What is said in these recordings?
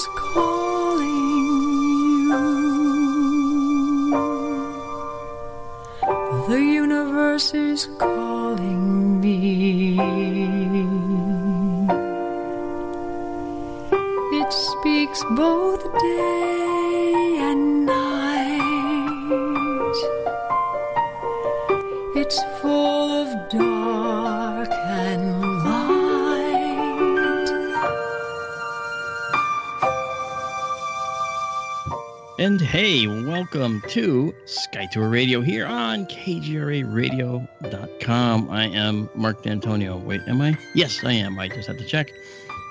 is calling you. The universe is calling me. It speaks both day and night. It's full of dark and light. And hey, welcome to Sky Tour Radio here on KGRAradio.com. I am Mark D'Antonio. Wait, am I? Yes, I am. I just had to check.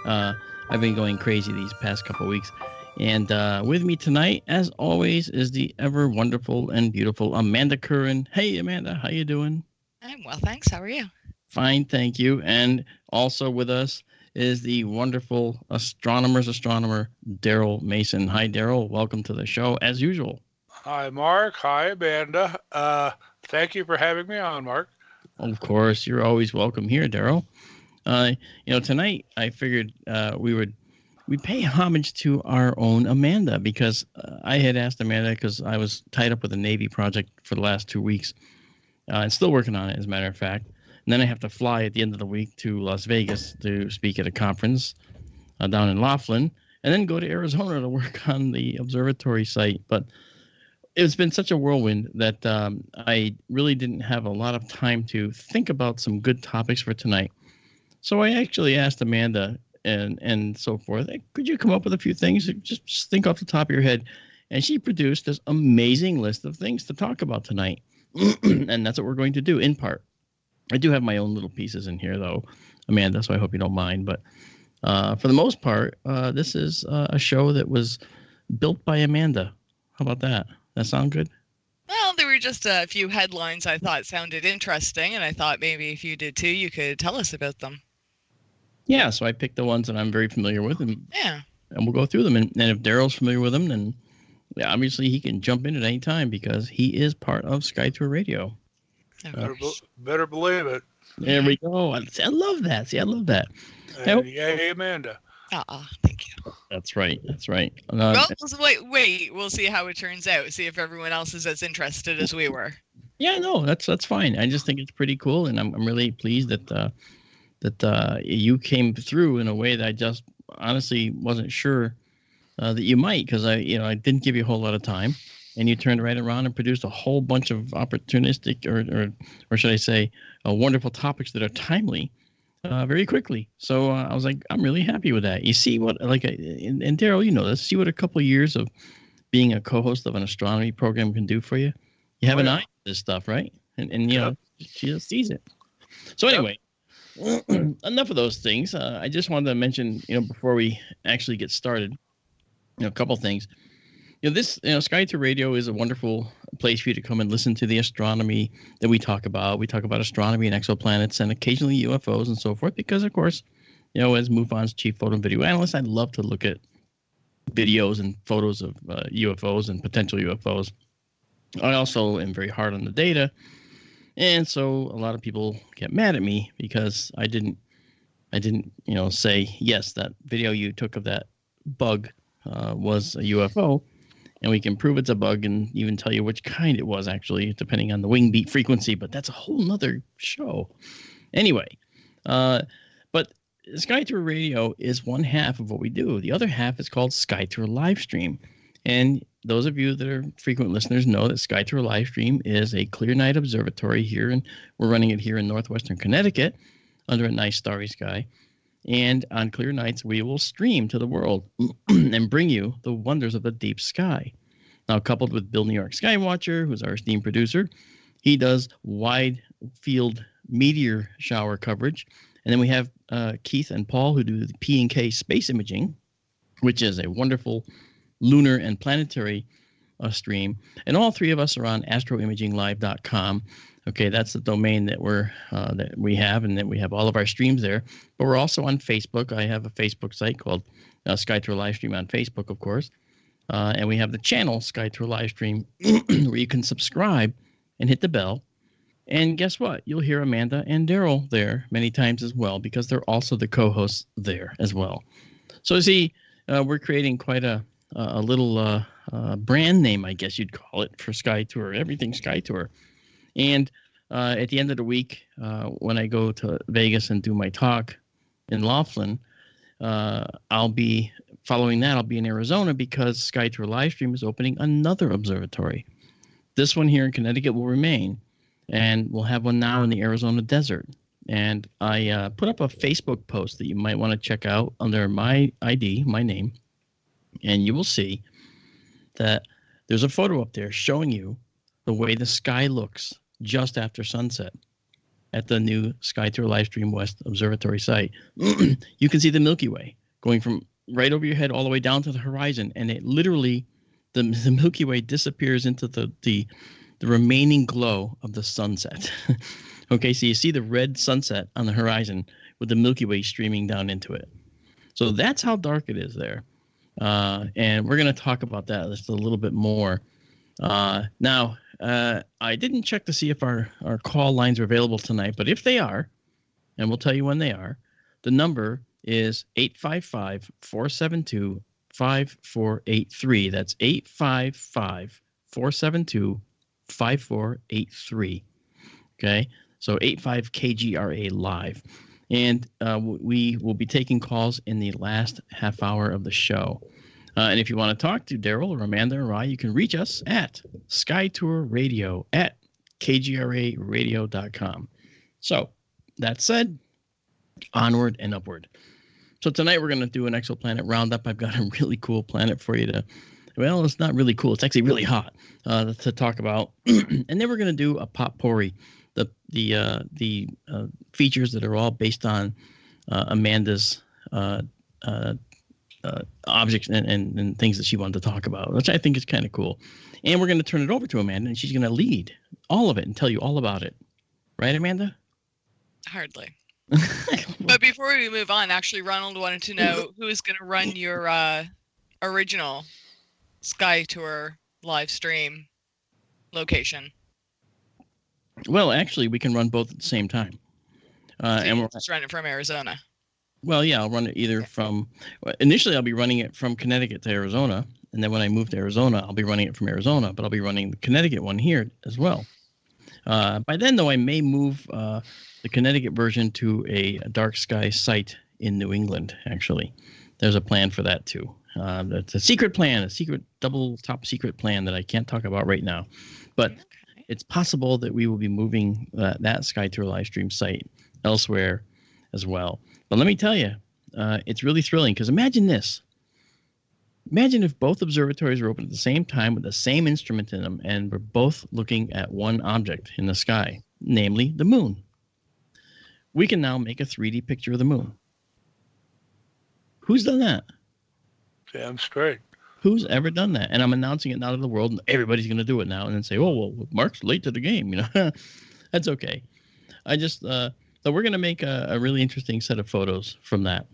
I've been going crazy these past couple of weeks. And with me tonight, as always, is the ever wonderful and beautiful Amanda Curran. Hey, Amanda, how you doing? I'm well, thanks. How are you? Fine, thank you. And also with us is the wonderful astronomer, Daryl Mason. Hi, Daryl. Welcome to the show, as usual. Hi, Mark. Hi, Amanda. Thank you for having me on, Mark. Of course, you're always welcome here, Daryl. Tonight I figured we'd pay homage to our own Amanda because I had asked Amanda because I was tied up with a Navy project for the last 2 weeks and still working on it, as a matter of fact. And then I have to fly at the end of the week to Las Vegas to speak at a conference down in Laughlin, and then go to Arizona to work on the observatory site. But it's been such a whirlwind that I really didn't have a lot of time to think about some good topics for tonight. So I actually asked Amanda and so forth, hey, could you come up with a few things? Just think off the top of your head. And she produced this amazing list of things to talk about tonight. And that's what we're going to do in part. I do have my own little pieces in here, though, Amanda, so I hope you don't mind. But for the most part, this is a show that was built by Amanda. How about that? That sound good? Well, there were just a few headlines I thought sounded interesting, and I thought maybe if you did too, you could tell us about them. Yeah, so I picked the ones that I'm very familiar with, and we'll go through them. And if Daryl's familiar with them, then obviously he can jump in at any time because he is part of Sky Tour Radio. Better believe it. There we go. I love that. See, I love that. Yay, Amanda. Thank you. That's right. Well, wait. We'll see how it turns out. See if everyone else is as interested as we were. Yeah, no, that's fine. I just think it's pretty cool, and I'm really pleased that you came through in a way that I just honestly wasn't sure that you might, because I didn't give you a whole lot of time. And you turned right around and produced a whole bunch of opportunistic, or should I say, wonderful topics that are timely, very quickly. So I was like, I'm really happy with that. You see what, and Daryl, you know this. See what a couple of years of being a co-host of an astronomy program can do for you. You have an eye for this stuff, right? And she just sees it. So anyway, enough of those things. I just wanted to mention, before we actually get started, a couple things. Sky Tour Radio is a wonderful place for you to come and listen to the astronomy that we talk about. We talk about astronomy and exoplanets and occasionally UFOs and so forth because, of course, as MUFON's chief photo and video analyst, I love to look at videos and photos of UFOs and potential UFOs. I also am very hard on the data, and so a lot of people get mad at me because I didn't say, yes, that video you took of that bug was a UFO. And we can prove it's a bug and even tell you which kind it was, actually, depending on the wing beat frequency. But that's a whole nother show. Anyway, but Sky Tour Radio is one half of what we do. The other half is called Sky Tour Livestream. And those of you that are frequent listeners know that Sky Tour Livestream is a clear night observatory here. And we're running it here in northwestern Connecticut under a nice starry sky. And on clear nights, we will stream to the world and bring you the wonders of the deep sky. Now, coupled with Bill New York Skywatcher, who's our esteemed producer, he does wide field meteor shower coverage. And then we have Keith and Paul, who do the P&K space imaging, which is a wonderful lunar and planetary stream. And all three of us are on astroimaginglive.com. Okay, that's the domain that we have, and then we have all of our streams there. But we're also on Facebook. I have a Facebook site called Sky Tour Livestream on Facebook, of course. And we have the channel Sky Tour Livestream where you can subscribe and hit the bell. And guess what? You'll hear Amanda and Daryl there many times as well because they're also the co-hosts there as well. So see, we're creating quite a little brand name, I guess you'd call it, for Sky Tour. Everything Sky Tour. And at the end of the week, when I go to Vegas and do my talk in Laughlin, I'll be following that. I'll be in Arizona because Sky Tour Livestream is opening another observatory. This one here in Connecticut will remain, and we'll have one now in the Arizona desert. And I put up a Facebook post that you might want to check out under my ID, my name, and you will see that there's a photo up there showing you the way the sky looks just after sunset at the new Sky Tour Livestream West Observatory site. You can see the Milky Way going from right over your head all the way down to the horizon, and it literally, the Milky Way disappears into the remaining glow of the sunset. Okay, so you see the red sunset on the horizon with the Milky Way streaming down into it. So that's how dark it is there. And we're going to talk about that just a little bit more. Now, I didn't check to see if our call lines are available tonight, but if they are, and we'll tell you when they are, the number is 855-472-5483. That's 855-472-5483. Okay, so 85 KGRA live. And we will be taking calls in the last half hour of the show. And if you want to talk to Daryl or Amanda or I, you can reach us at skytourradio@kgraradio.com. So that said, onward and upward. So tonight we're going to do an exoplanet roundup. I've got a really cool planet for you to, well, it's not really cool. It's actually really hot to talk about. And then we're going to do a potpourri, the features that are all based on Amanda's objects and things that she wanted to talk about, which I think is kind of cool. And we're going to turn it over to Amanda, and she's going to lead all of it and tell you all about it. Right, Amanda? Hardly. But before we move on, actually, Ronald wanted to know who is going to run your original Sky Tour live stream location. Well, actually, we can run both at the same time. And we'll just run it from Arizona. Well, yeah, I'll run it either from – initially, I'll be running it from Connecticut to Arizona. And then when I move to Arizona, I'll be running it from Arizona. But I'll be running the Connecticut one here as well. By then, though, I may move the Connecticut version to a dark sky site in New England, actually. There's a plan for that, too. It's a secret plan, a secret double top secret plan that I can't talk about right now. But it's possible that we will be moving that Sky Tour live stream site elsewhere as well. But let me tell you, it's really thrilling because imagine this. Imagine if both observatories were open at the same time with the same instrument in them and we're both looking at one object in the sky, namely the moon. We can now make a 3D picture of the moon. Who's done that? Damn straight. Who's ever done that? And I'm announcing it now to the world, and everybody's going to do it now and then say, oh, well, Mark's late to the game. You know, that's okay. I just, so we're going to make a really interesting set of photos from that.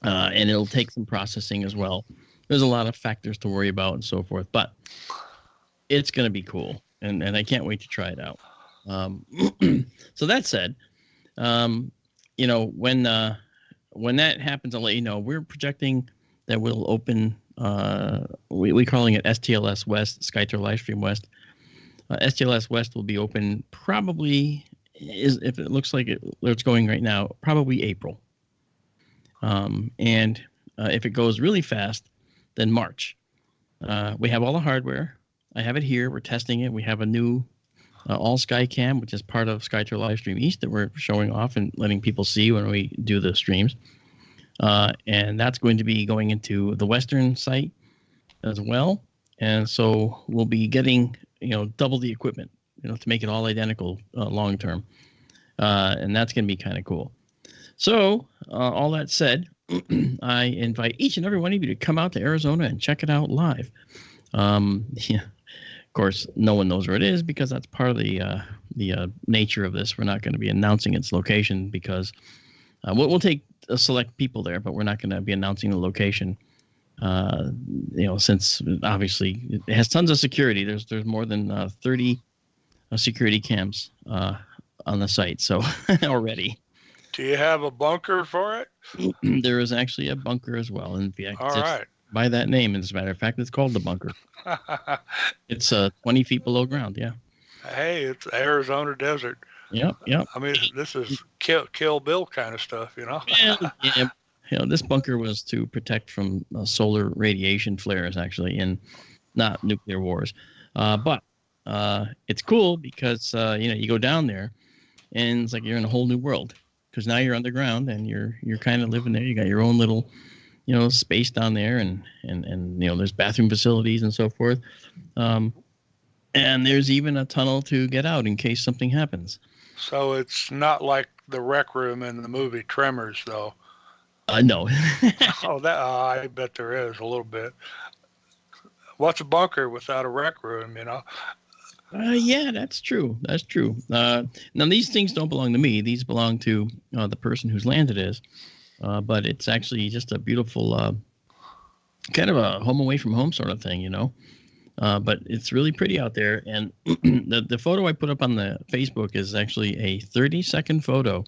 And it'll take some processing as well. There's a lot of factors to worry about and so forth, but it's going to be cool. And I can't wait to try it out. So that said, you know, when that happens, I'll let you know. We're projecting that we'll open, we're calling it STLS West, Sky Tour Livestream West. STLS West will be open probably, if it looks like it's going right now, probably April. And if it goes really fast, then March. We have all the hardware. I have it here. We're testing it. We have a new all sky cam, which is part of Sky Tour Livestream East that we're showing off and letting people see when we do the streams. And that's going to be going into the Western site as well. And so we'll be getting, you know, double the equipment, you know, to make it all identical long term. And that's going to be kind of cool. So all that said, I invite each and every one of you to come out to Arizona and check it out live. Yeah. Of course, no one knows where it is because that's part of the nature of this. We're not going to be announcing its location because we'll take select people there, but we're not going to be announcing the location. You know, since obviously it has tons of security. There's more than 30 security cams on the site. So already. Do you have a bunker for it? There is actually a bunker as well. And All right. by that name, as a matter of fact, it's called the bunker. It's 20 feet below ground. Yeah. Hey, it's Arizona desert. Yep. I mean, this is Kill Bill kind of stuff, Well, yeah. This bunker was to protect from solar radiation flares, actually, and not nuclear wars. But it's cool because you go down there, and it's like you're in a whole new world because now you're underground and you're kind of living there. You got your own little space down there, and there's bathroom facilities and so forth. And there's even a tunnel to get out in case something happens. So it's not like the rec room in the movie Tremors, though. No. I bet there is a little bit. What's a bunker without a rec room, Yeah, that's true. That's true. Now, these things don't belong to me. These belong to the person whose land it is. But it's actually just a beautiful kind of a home away from home sort of thing, But it's really pretty out there. And the photo I put up on the Facebook is actually a 30-second photo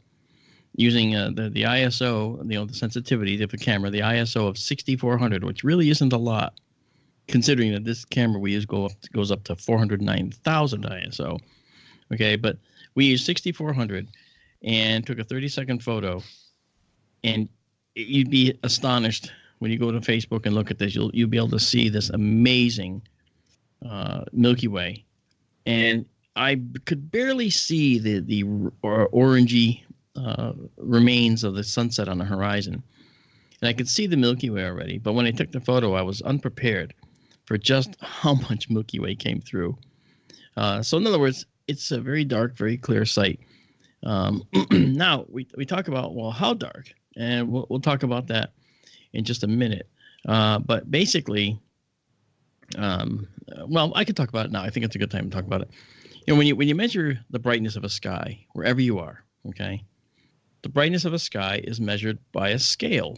using the ISO, the sensitivity of the camera, the ISO of 6400, which really isn't a lot, considering that this camera we use goes up to 409,000 ISO. Okay, but we used 6400 and took a 30-second photo, and you'd be astonished when you go to Facebook and look at this. You'll be able to see this amazing Milky Way, and I could barely see the orangey remains of the sunset on the horizon, and I could see the Milky Way already. But when I took the photo, I was unprepared for just how much Milky Way came through. So in other words, it's a very dark, very clear sight. Now we talk about, well, how dark, and we'll talk about that in just a minute. But basically, well, I could talk about it now. I think it's a good time to talk about it. When you measure the brightness of a sky, wherever you are, okay, the brightness of a sky is measured by a scale,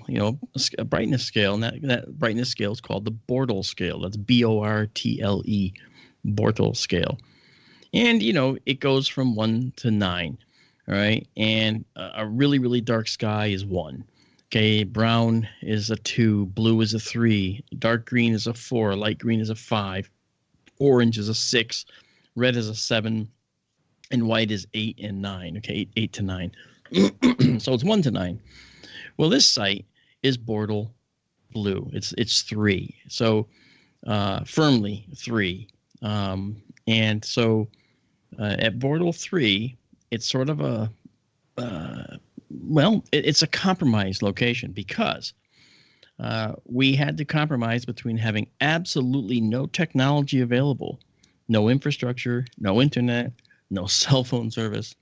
a brightness scale, and that brightness scale is called the Bortle scale. That's Bortle, Bortle scale. And, it goes from 1 to 9, all right? And a really, really dark sky is 1. Okay, brown is a 2, blue is a 3, dark green is a 4, light green is a 5, orange is a 6, red is a 7, and white is 8 and 9. Okay, 8 to 9. So it's 1 to 9. Well, this site is Bortle blue. It's 3. So firmly 3. And so at Bortle 3, it's sort of a it's a compromised location because we had to compromise between having absolutely no technology available, no infrastructure, no internet, no cell phone service,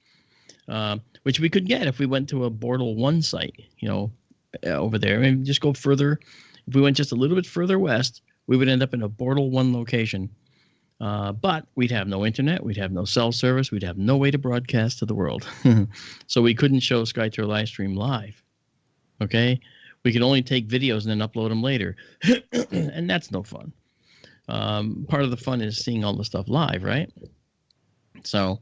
which we could get if we went to a Bortle 1 site, over there. And just go further. If we went just a little bit further west, we would end up in a Bortle 1 location. But we'd have no internet, we'd have no cell service, we'd have no way to broadcast to the world. So we couldn't show SkyTour Livestream live. Okay? We could only take videos and then upload them later. And that's no fun. Part of the fun is seeing all the stuff live, right? So,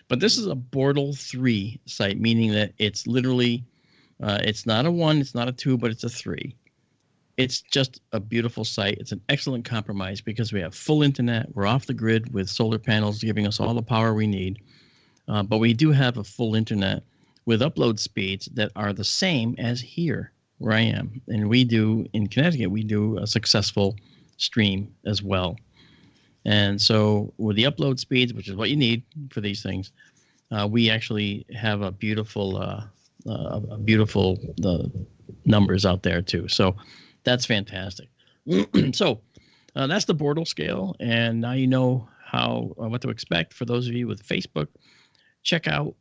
but this is a Bortle 3 site, meaning that it's literally, it's not a 1, it's not a 2, but it's a 3. It's just a beautiful site. It's an excellent compromise because we have full internet. We're off the grid with solar panels giving us all the power we need. But we do have a full internet with upload speeds that are the same as here where I am. And we do, in Connecticut, we do a successful stream as well. And so with the upload speeds, which is what you need for these things, we actually have a beautiful numbers out there too. So that's fantastic. So that's the Bortle scale, and now you know what to expect. For those of you with Facebook, check out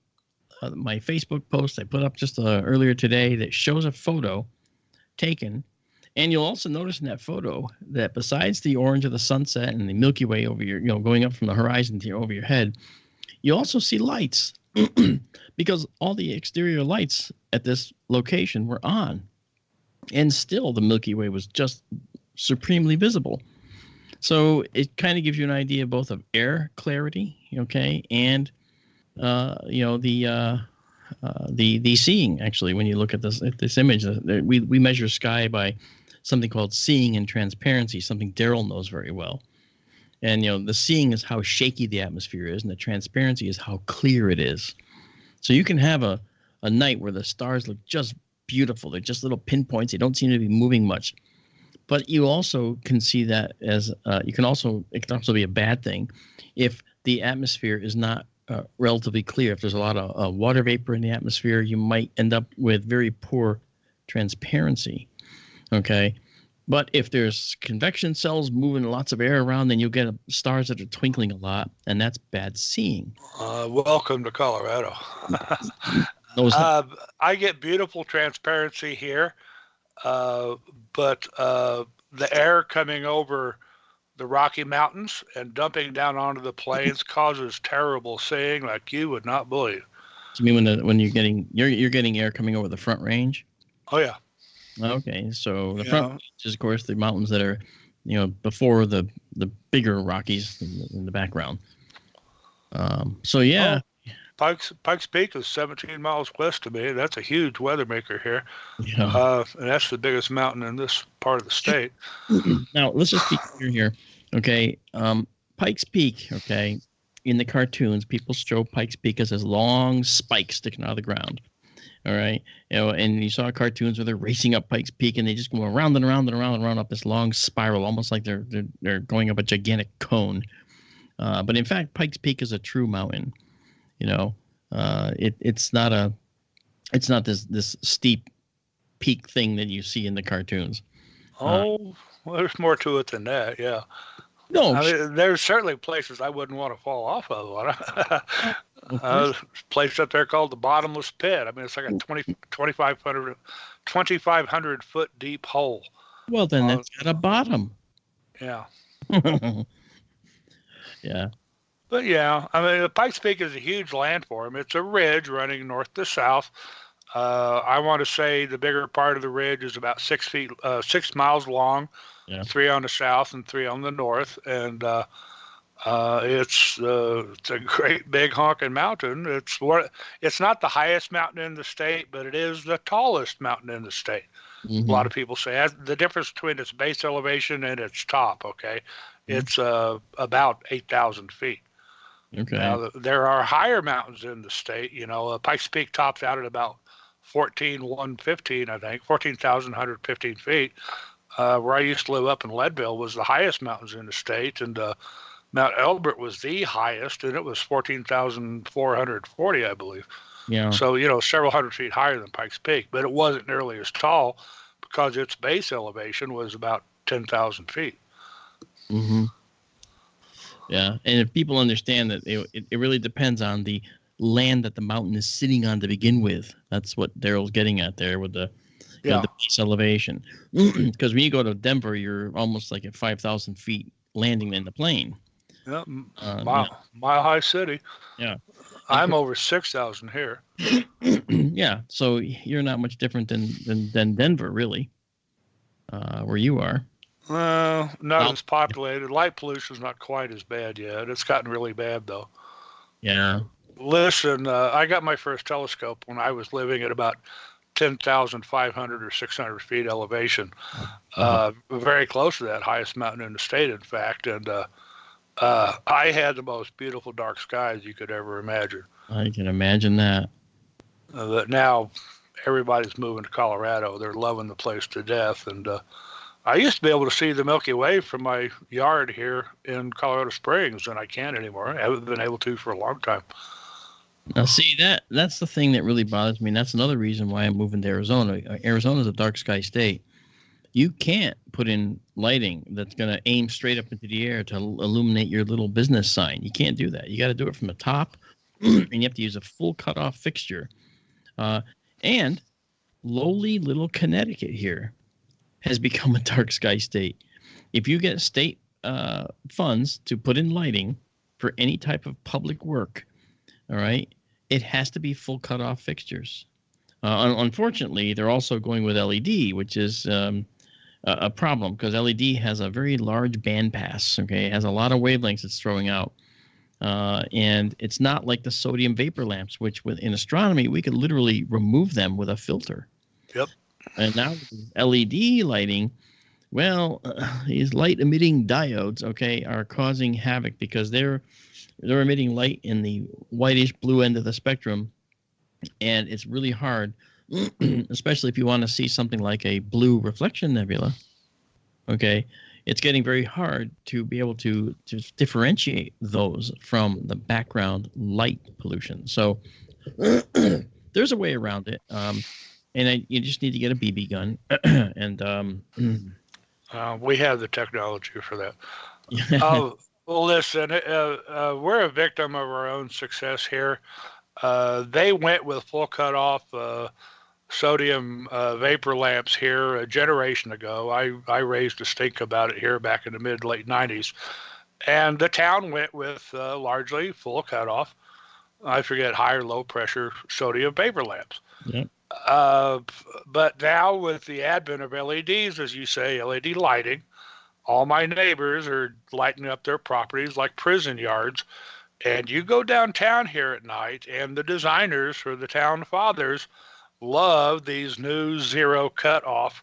my Facebook post I put up just earlier today that shows a photo taken, and you'll also notice in that photo that besides the orange of the sunset and the Milky Way over your, going up from the horizon to over your head, you also see lights because all the exterior lights at this location were on. And still, the Milky Way was just supremely visible. So it kind of gives you an idea both of air clarity, okay, and the the seeing. Actually, when you look at this image, we measure sky by something called seeing and transparency, something Daryl knows very well. And the seeing is how shaky the atmosphere is, and the transparency is how clear it is. So you can have a night where the stars look just beautiful. They're just little pinpoints. They don't seem to be moving much. But you also can see that as it can also be a bad thing if the atmosphere is not relatively clear. If there's a lot of water vapor in the atmosphere, you might end up with very poor transparency. Okay. But if there's convection cells moving lots of air around, then you'll get stars that are twinkling a lot, and that's bad seeing. Welcome to Colorado. I get beautiful transparency here, but the air coming over the Rocky Mountains and dumping down onto the plains causes terrible seeing like you would not believe. You mean when you're getting air coming over the Front Range? Oh yeah. Okay, so the Front Range is, of course, the mountains that are, before the bigger Rockies in the background. So yeah. Pikes Peak is 17 miles west of me. That's a huge weather maker here. Yeah. And that's the biggest mountain in this part of the state. Now, let's just be clear here. Okay. Pikes Peak, okay, in the cartoons, people show Pikes Peak as this long spike sticking out of the ground. All right. And you saw cartoons where they're racing up Pikes Peak and they just go around and around and around and around up this long spiral, almost like they're going up a gigantic cone. But in fact, Pikes Peak is a true mountain. It's not this steep peak thing that you see in the cartoons. Well, there's more to it than that. Yeah. No, I mean, there's certainly places I wouldn't want to fall off of. A place up there called the Bottomless Pit. I mean, it's like a 2,500 foot deep hole. Well, then that's got a bottom. Yeah. Yeah. But yeah, I mean, the Pikes Peak is a huge landform. It's a ridge running north to south. I want to say the bigger part of the ridge is about 6 miles long, 3 on the south and 3 on the north. And it's a great big honking mountain. It's not the highest mountain in the state, but it is the tallest mountain in the state. Mm-hmm. A lot of people say the difference between its base elevation and its top. Okay, it's about 8,000 feet. Okay. Now, there are higher mountains in the state. Pikes Peak tops out at about 14,115, I think, 14,115 feet. Where I used to live up in Leadville was the highest mountains in the state, and Mount Elbert was the highest, and it was 14,440, I believe. Yeah. So, several hundred feet higher than Pikes Peak, but it wasn't nearly as tall because its base elevation was about 10,000 feet. Mm-hmm. Yeah, and if people understand that it really depends on the land that the mountain is sitting on to begin with. That's what Daryl's getting at there with the the base elevation. Because when you go to Denver, you're almost like at 5,000 feet landing in the plane. Yeah, mile high city. Yeah. I'm over 6,000 here. Yeah, so you're not much different than Denver, really, where you are. Well, not as populated. Light pollution is not quite as bad yet. It's gotten really bad, though. Yeah. Listen, I got my first telescope when I was living at about 10,500 or 600 feet elevation, very close to that highest mountain in the state, in fact. And I had the most beautiful dark skies you could ever imagine. I can imagine that. But now everybody's moving to Colorado. They're loving the place to death. And I used to be able to see the Milky Way from my yard here in Colorado Springs, and I can't anymore. I haven't been able to for a long time. Now, see, that's the thing that really bothers me. And that's another reason why I'm moving to Arizona. Arizona is a dark sky state. You can't put in lighting that's going to aim straight up into the air to illuminate your little business sign. You can't do that. You got to do it from the top, and you have to use a full cutoff fixture. And lowly little Connecticut here has become a dark sky state. If you get state funds to put in lighting for any type of public work, all right, it has to be full cutoff fixtures. Unfortunately, they're also going with LED, which is a problem because LED has a very large bandpass. Okay, it has a lot of wavelengths it's throwing out, And it's not like the sodium vapor lamps, which in astronomy, we could literally remove them with a filter. Yep. And now with LED lighting, well, these light emitting diodes, okay, are causing havoc because they're emitting light in the whitish blue end of the spectrum. And it's really hard, especially if you want to see something like a blue reflection nebula. Okay, it's getting very hard to be able to differentiate those from the background light pollution. So there's a way around it, and you just need to get a BB gun. And we have the technology for that. Well, listen, we're a victim of our own success here. They went with full cutoff sodium vapor lamps here a generation ago. I raised a stink about it here back in the late 90s. And the town went with largely full cutoff, I forget, high or low pressure sodium vapor lamps. Yep. But now with the advent of LEDs, as you say, LED lighting, all my neighbors are lighting up their properties like prison yards. And you go downtown here at night, and the designers for the town fathers love these new zero cutoff.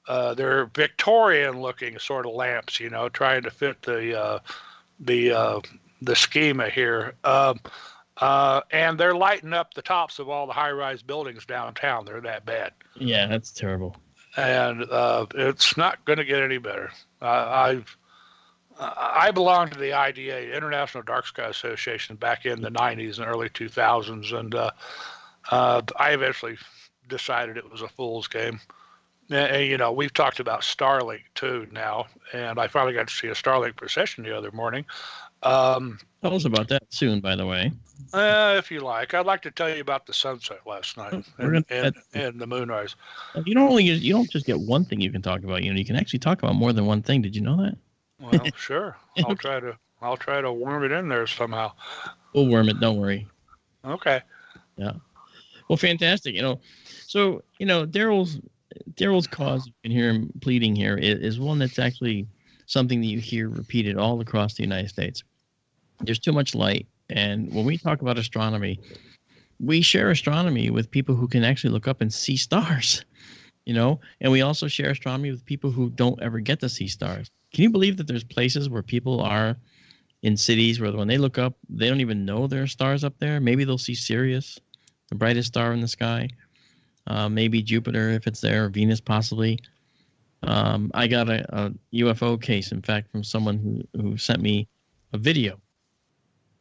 They're Victorian-looking sort of lamps, trying to fit the schema here. And they're lighting up the tops of all the high-rise buildings downtown. They're that bad. Yeah, that's terrible. And it's not going to get any better. I belonged to the IDA, International Dark Sky Association, back in the 90s and early 2000s, and I eventually decided it was a fool's game. And, we've talked about Starlink, too, now, and I finally got to see a Starlink procession the other morning. Tell us about that soon, by the way. If you like. I'd like to tell you about the sunset last night and the moonrise. You don't just get one thing you can talk about. You can actually talk about more than one thing. Did you know that? Well, sure. I'll try to worm it in there somehow. We'll worm it. Don't worry. Okay. Yeah. Well, fantastic. So Daryl's cause, you can hear him pleading here, is one that's actually something that you hear repeated all across the United States. There's too much light, and when we talk about astronomy, we share astronomy with people who can actually look up and see stars, and we also share astronomy with people who don't ever get to see stars. Can you believe that there's places where people are in cities where when they look up, they don't even know there are stars up there? Maybe they'll see Sirius, the brightest star in the sky. Maybe Jupiter, if it's there, or Venus possibly. I got a UFO case, in fact, from someone who sent me a video.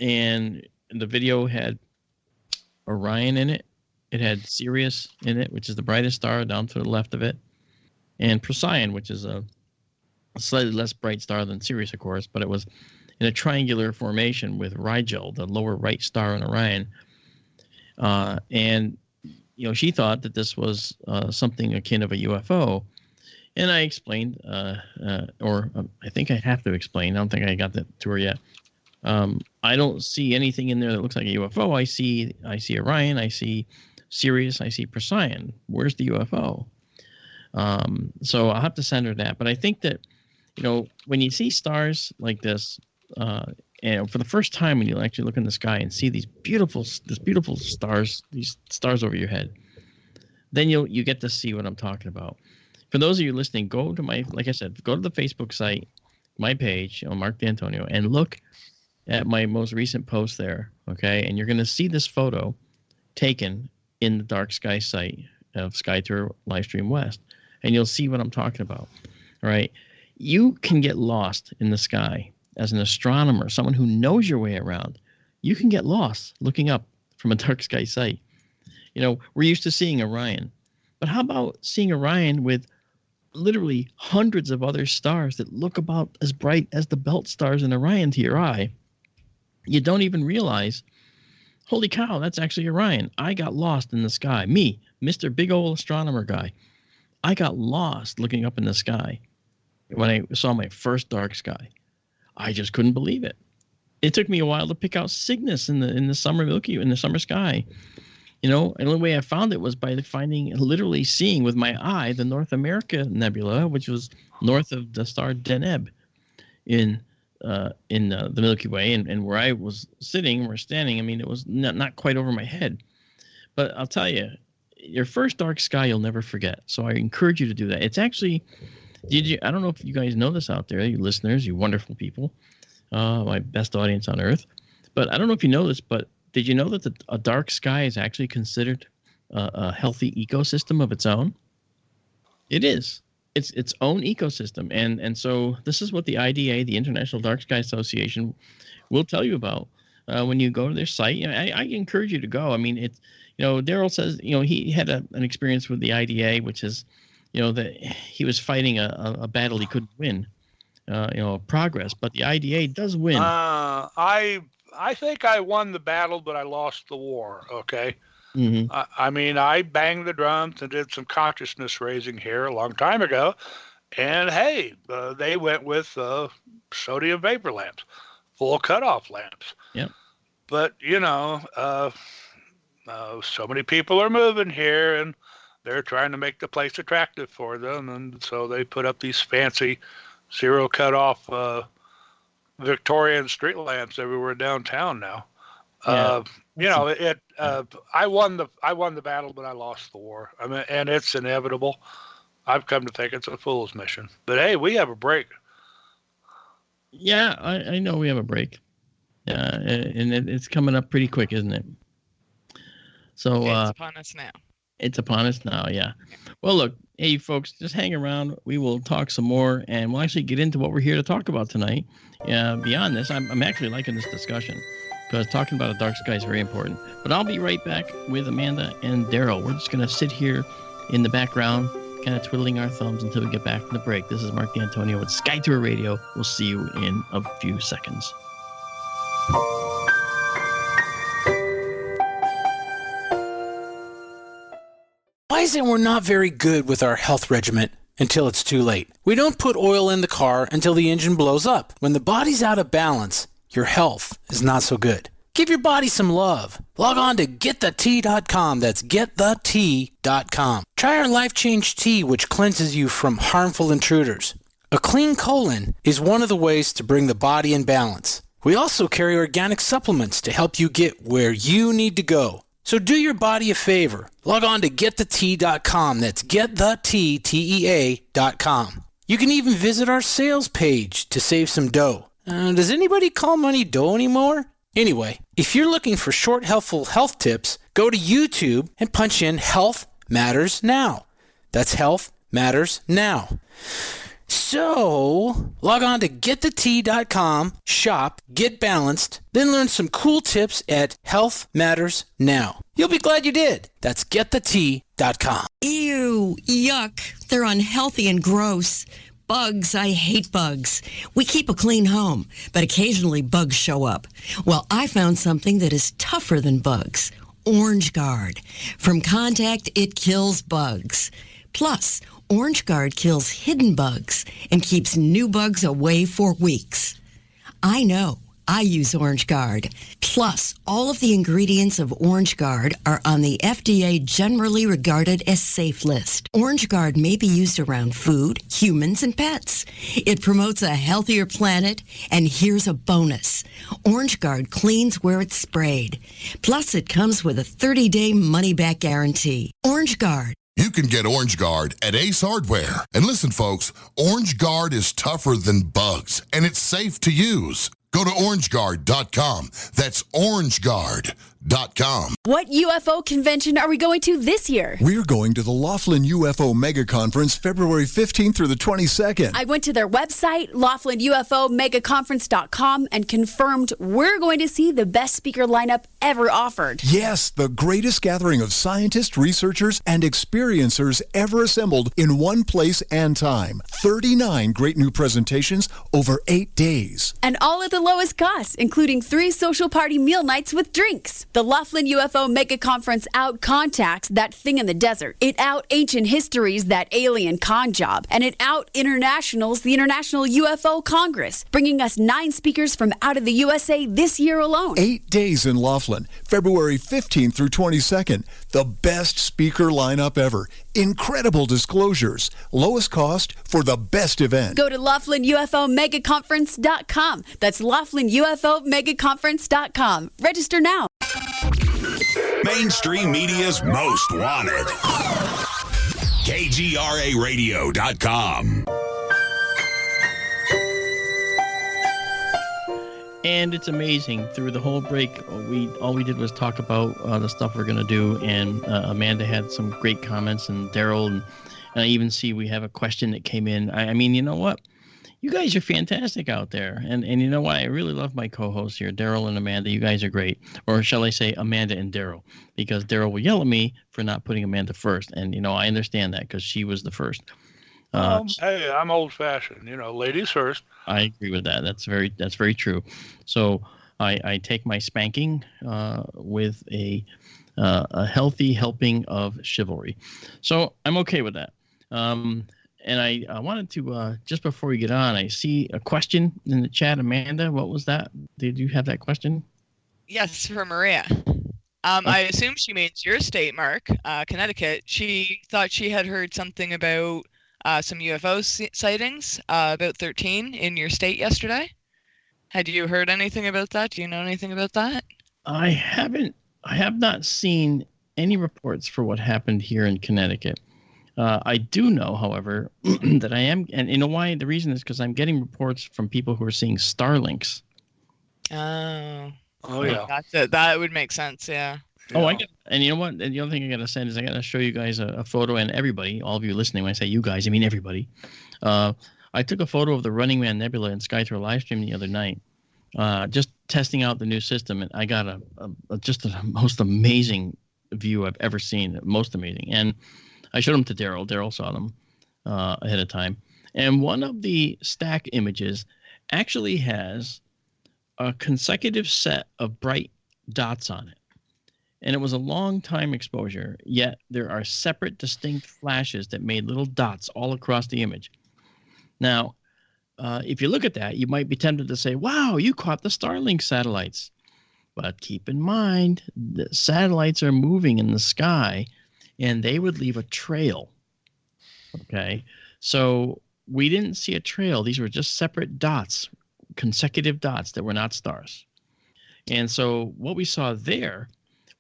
And the video had Orion in it. It had Sirius in it, which is the brightest star down to the left of it. And Procyon, which is a slightly less bright star than Sirius, of course, but it was in a triangular formation with Rigel, the lower right star in Orion. And she thought that this was something akin of a UFO. And I explained, or I think I have to explain. I don't think I got that to her yet. I don't see anything in there that looks like a UFO. I see Orion, I see Sirius, I see Procyon. Where's the UFO? So I'll have to send her that. But I think that, when you see stars like this, and for the first time when you actually look in the sky and see these beautiful stars, these stars over your head, then you get to see what I'm talking about. For those of you listening, go to like I said, go to the Facebook site, my page, Mark D'Antonio, and look at my most recent post there, okay? And you're going to see this photo taken in the Dark Sky site of SkyTour Livestream West, and you'll see what I'm talking about, all right? You can get lost in the sky as an astronomer, someone who knows your way around. You can get lost looking up from a dark sky site. We're used to seeing Orion, but how about seeing Orion with literally hundreds of other stars that look about as bright as the belt stars in Orion to your eye? You don't even realize, holy cow, that's actually Orion. I got lost in the sky. Me, Mr. Big Ol' Astronomer Guy. I got lost looking up in the sky when I saw my first dark sky. I just couldn't believe it. It took me a while to pick out Cygnus in the summer in the summer sky. And the only way I found it was by literally seeing with my eye the North America nebula, which was north of the star Deneb in in the Milky Way, and where I was sitting, we're standing. I mean, it was not quite over my head. But I'll tell you, your first dark sky you'll never forget. So I encourage you to do that. It's actually, I don't know if you guys know this out there, you listeners, you wonderful people, my best audience on earth. But I don't know if you know this, but did you know that a dark sky is actually considered a healthy ecosystem of its own? It is. It's its own ecosystem. And so this is what the IDA, the International Dark Sky Association, will tell you about when you go to their site. I encourage you to go. I mean, it's, Daryl says, he had an experience with the IDA, which is, that he was fighting a battle he couldn't win, progress. But the IDA does win. I think I won the battle, but I lost the war. Okay. Mm-hmm. I mean, I banged the drums and did some consciousness raising here a long time ago. And hey, they went with sodium vapor lamps, full cutoff lamps. Yep. But, so many people are moving here and they're trying to make the place attractive for them. And so they put up these fancy zero cutoff Victorian street lamps everywhere downtown now. Yeah. I won the battle, but I lost the war. I mean, and it's inevitable. I've come to think it's a fool's mission. But hey, we have a break. Yeah, I know we have a break. And it's coming up pretty quick, isn't it? So it's upon us now. It's upon us now, yeah. Well, look, hey, folks, just hang around. We will talk some more, and we'll actually get into what we're here to talk about tonight. Beyond this, I'm actually liking this discussion, because talking about a dark sky is very important. But I'll be right back with Amanda and Daryl. We're just going to sit here in the background, kind of twiddling our thumbs until we get back from the break. This is Mark D'Antonio with Sky Tour Radio. We'll see you in a few seconds. Why is it we're not very good with our health regimen until it's too late? We don't put oil in the car until the engine blows up. When the body's out of balance, your health is not so good. Give your body some love. Log on to GetTheT.com. That's GetTheT.com. Try our Life Change Tea, which cleanses you from harmful intruders. A clean colon is one of the ways to bring the body in balance. We also carry organic supplements to help you get where you need to go. So do your body a favor. Log on to GetTheT.com. That's GetTheT.com. You can even visit our sales page to save some dough. Does anybody call money dough anymore? Anyway, if you're looking for short, helpful health tips, go to YouTube and punch in Health Matters Now. That's Health Matters Now. So, log on to GetTheT.com, shop, get balanced, then learn some cool tips at Health Matters Now. You'll be glad you did. That's GetTheT.com. Ew, yuck. They're unhealthy and gross. Bugs, I hate bugs. We keep a clean home, but occasionally bugs show up. Well, I found something that is tougher than bugs. Orange Guard. From contact, it kills bugs. Plus, Orange Guard kills hidden bugs and keeps new bugs away for weeks. I know. I use Orange Guard. Plus, all of the ingredients of Orange Guard are on the FDA generally regarded as safe list. Orange Guard may be used around food, humans, and pets. It promotes a healthier planet, and here's a bonus. Orange Guard cleans where it's sprayed. Plus, it comes with a 30-day money-back guarantee. Orange Guard. You can get Orange Guard at Ace Hardware. And listen, folks, Orange Guard is tougher than bugs, and it's safe to use. Go to orangeguard.com. That's orangeguard.com. What UFO convention are we going to this year? We're going to the Laughlin UFO Mega Conference February 15th through the 22nd. I went to their website, LaughlinUFOMegaconference.com, and confirmed we're going to see the best speaker lineup ever offered. Yes, the greatest gathering of scientists, researchers, and experiencers ever assembled in one place and time. 39 great new presentations over 8 days. And all at the lowest cost, including 3 social party meal nights with drinks. The Laughlin UFO Mega Conference out contacts that thing in the desert. It out ancient histories, that alien con job. And it out internationals, the International UFO Congress, bringing us 9 speakers from out of the USA this year alone. 8 days in Laughlin, February 15th through 22nd. The best speaker lineup ever. Incredible disclosures. Lowest cost for the best event. Go to LaughlinUFOMegaconference.com. That's LaughlinUFOMegaconference.com. Register now. Mainstream media's most wanted. KGRARadio.com. And it's amazing. Through the whole break, all we did was talk about the stuff we're going to do, and Amanda had some great comments, and Daryl, and I even see we have a question that came in. I mean, you know what? You guys are fantastic out there, and you know what? I really love my co-hosts here, Daryl and Amanda. You guys are great. Or shall I say Amanda and Daryl, because Daryl will yell at me for not putting Amanda first, and I understand that because she was the first. Hey, I'm old-fashioned. Ladies first. I agree with that. That's very true. So I take my spanking with a healthy helping of chivalry. So I'm okay with that. And I wanted to just before we get on, I see a question in the chat. Amanda, what was that? Did you have that question? Yes, for Maria. I assume she means your state, Mark, Connecticut. She thought she had heard something about some UFO sightings, about 13 in your state yesterday. Had you heard anything about that? Do you know anything about that? I haven't. I have not seen any reports for what happened here in Connecticut. I do know, however, that I am, and you know why? The reason is because I'm getting reports from people who are seeing Starlinks. Oh yeah. That would make sense, yeah. Oh, and you know what? And the other thing I got to send is I got to show you guys a photo, and everybody, all of you listening, when I say you guys, I mean everybody. I took a photo of the Running Man Nebula in SkyTour live stream the other night, just testing out the new system, and I got just the most amazing view I've ever seen, most amazing. And I showed them to Daryl. Daryl saw them ahead of time. And one of the stack images actually has a consecutive set of bright dots on it. And it was a long time exposure, yet there are separate distinct flashes that made little dots all across the image. Now, if you look at that, you might be tempted to say, wow, you caught the Starlink satellites. But keep in mind that satellites are moving in the sky, and they would leave a trail. Okay? So we didn't see a trail. These were just separate dots, consecutive dots that were not stars. And so what we saw there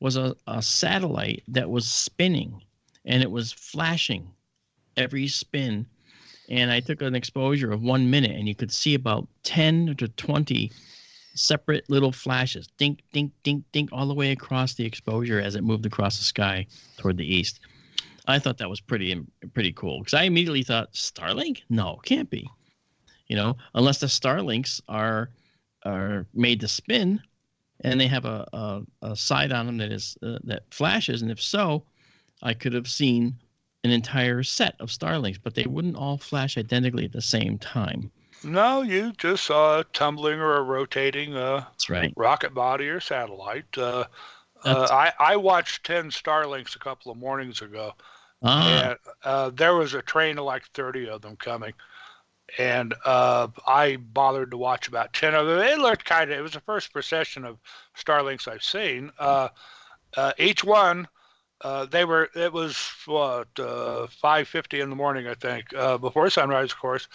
was a satellite that was spinning, and it was flashing every spin. And I took an exposure of 1 minute, and you could see about 10 to 20 separate little flashes, dink, dink, dink, dink, all the way across the exposure as it moved across the sky toward the east. I thought that was pretty cool, because I immediately thought, Starlink? No, can't be. Unless the Starlinks are made to spin, and they have a side on them that flashes, and if so, I could have seen an entire set of Starlinks, but they wouldn't all flash identically at the same time. No, you just saw a tumbling or a rotating That's right. rocket body or satellite. I watched 10 Starlinks a couple of mornings ago, and there was a train of like 30 of them coming. And I bothered to watch about 10 of them. It looked it was the first procession of Starlinks I've seen. Each one, it was 5:50 in the morning, I think, before sunrise, of course.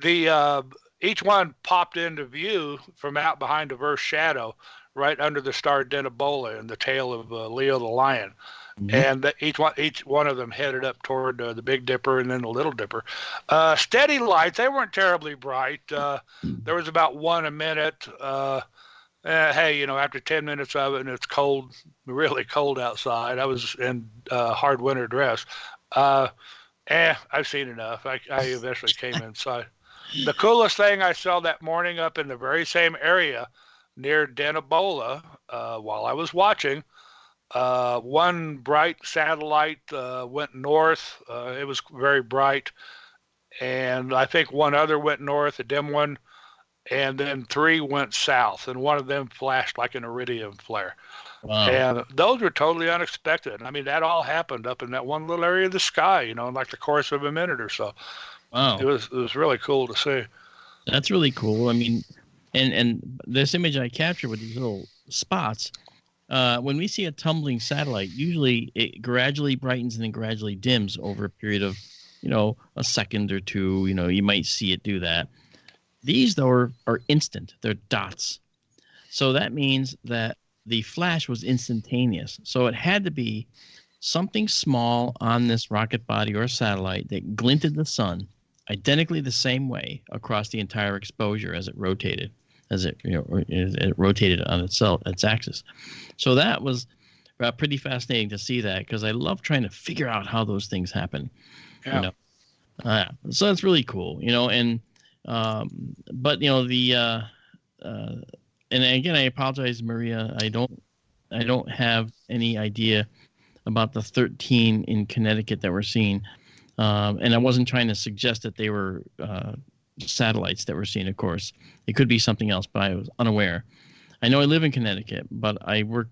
Each one popped into view from out behind a verse shadow, right under the star Denebola and the tail of Leo the Lion. Mm-hmm. And each one of them headed up toward the Big Dipper and then the Little Dipper. Steady lights, they weren't terribly bright. There was about one a minute. Hey, after 10 minutes of it and it's cold, really cold outside, I was in hard winter dress. I've seen enough. I eventually came inside. The coolest thing I saw that morning up in the very same area near Denebola, while I was watching, one bright satellite went north. It was very bright. And I think one other went north, a dim one. And then 3 went south, and one of them flashed like an iridium flare. Wow. And those were totally unexpected. I mean, that all happened up in that one little area of the sky, in like the course of a minute or so. Wow. It was really cool to see. That's really cool. I mean, and this image I captured with these little spots, when we see a tumbling satellite, usually it gradually brightens and then gradually dims over a period of, a second or two. You might see it do that. These, though, are instant. They're dots. So that means that the flash was instantaneous. So it had to be something small on this rocket body or satellite that glinted the sun identically the same way across the entire exposure as it rotated, it rotated on its axis. So that was pretty fascinating to see that, because I love trying to figure out how those things happen. Yeah. So it's really cool, and and again, I apologize, Maria. I don't have any idea about the 13 in Connecticut that we're seeing. And I wasn't trying to suggest that they were satellites that we're seeing, of course. It could be something else, but I was unaware. I know I live in Connecticut, but I work,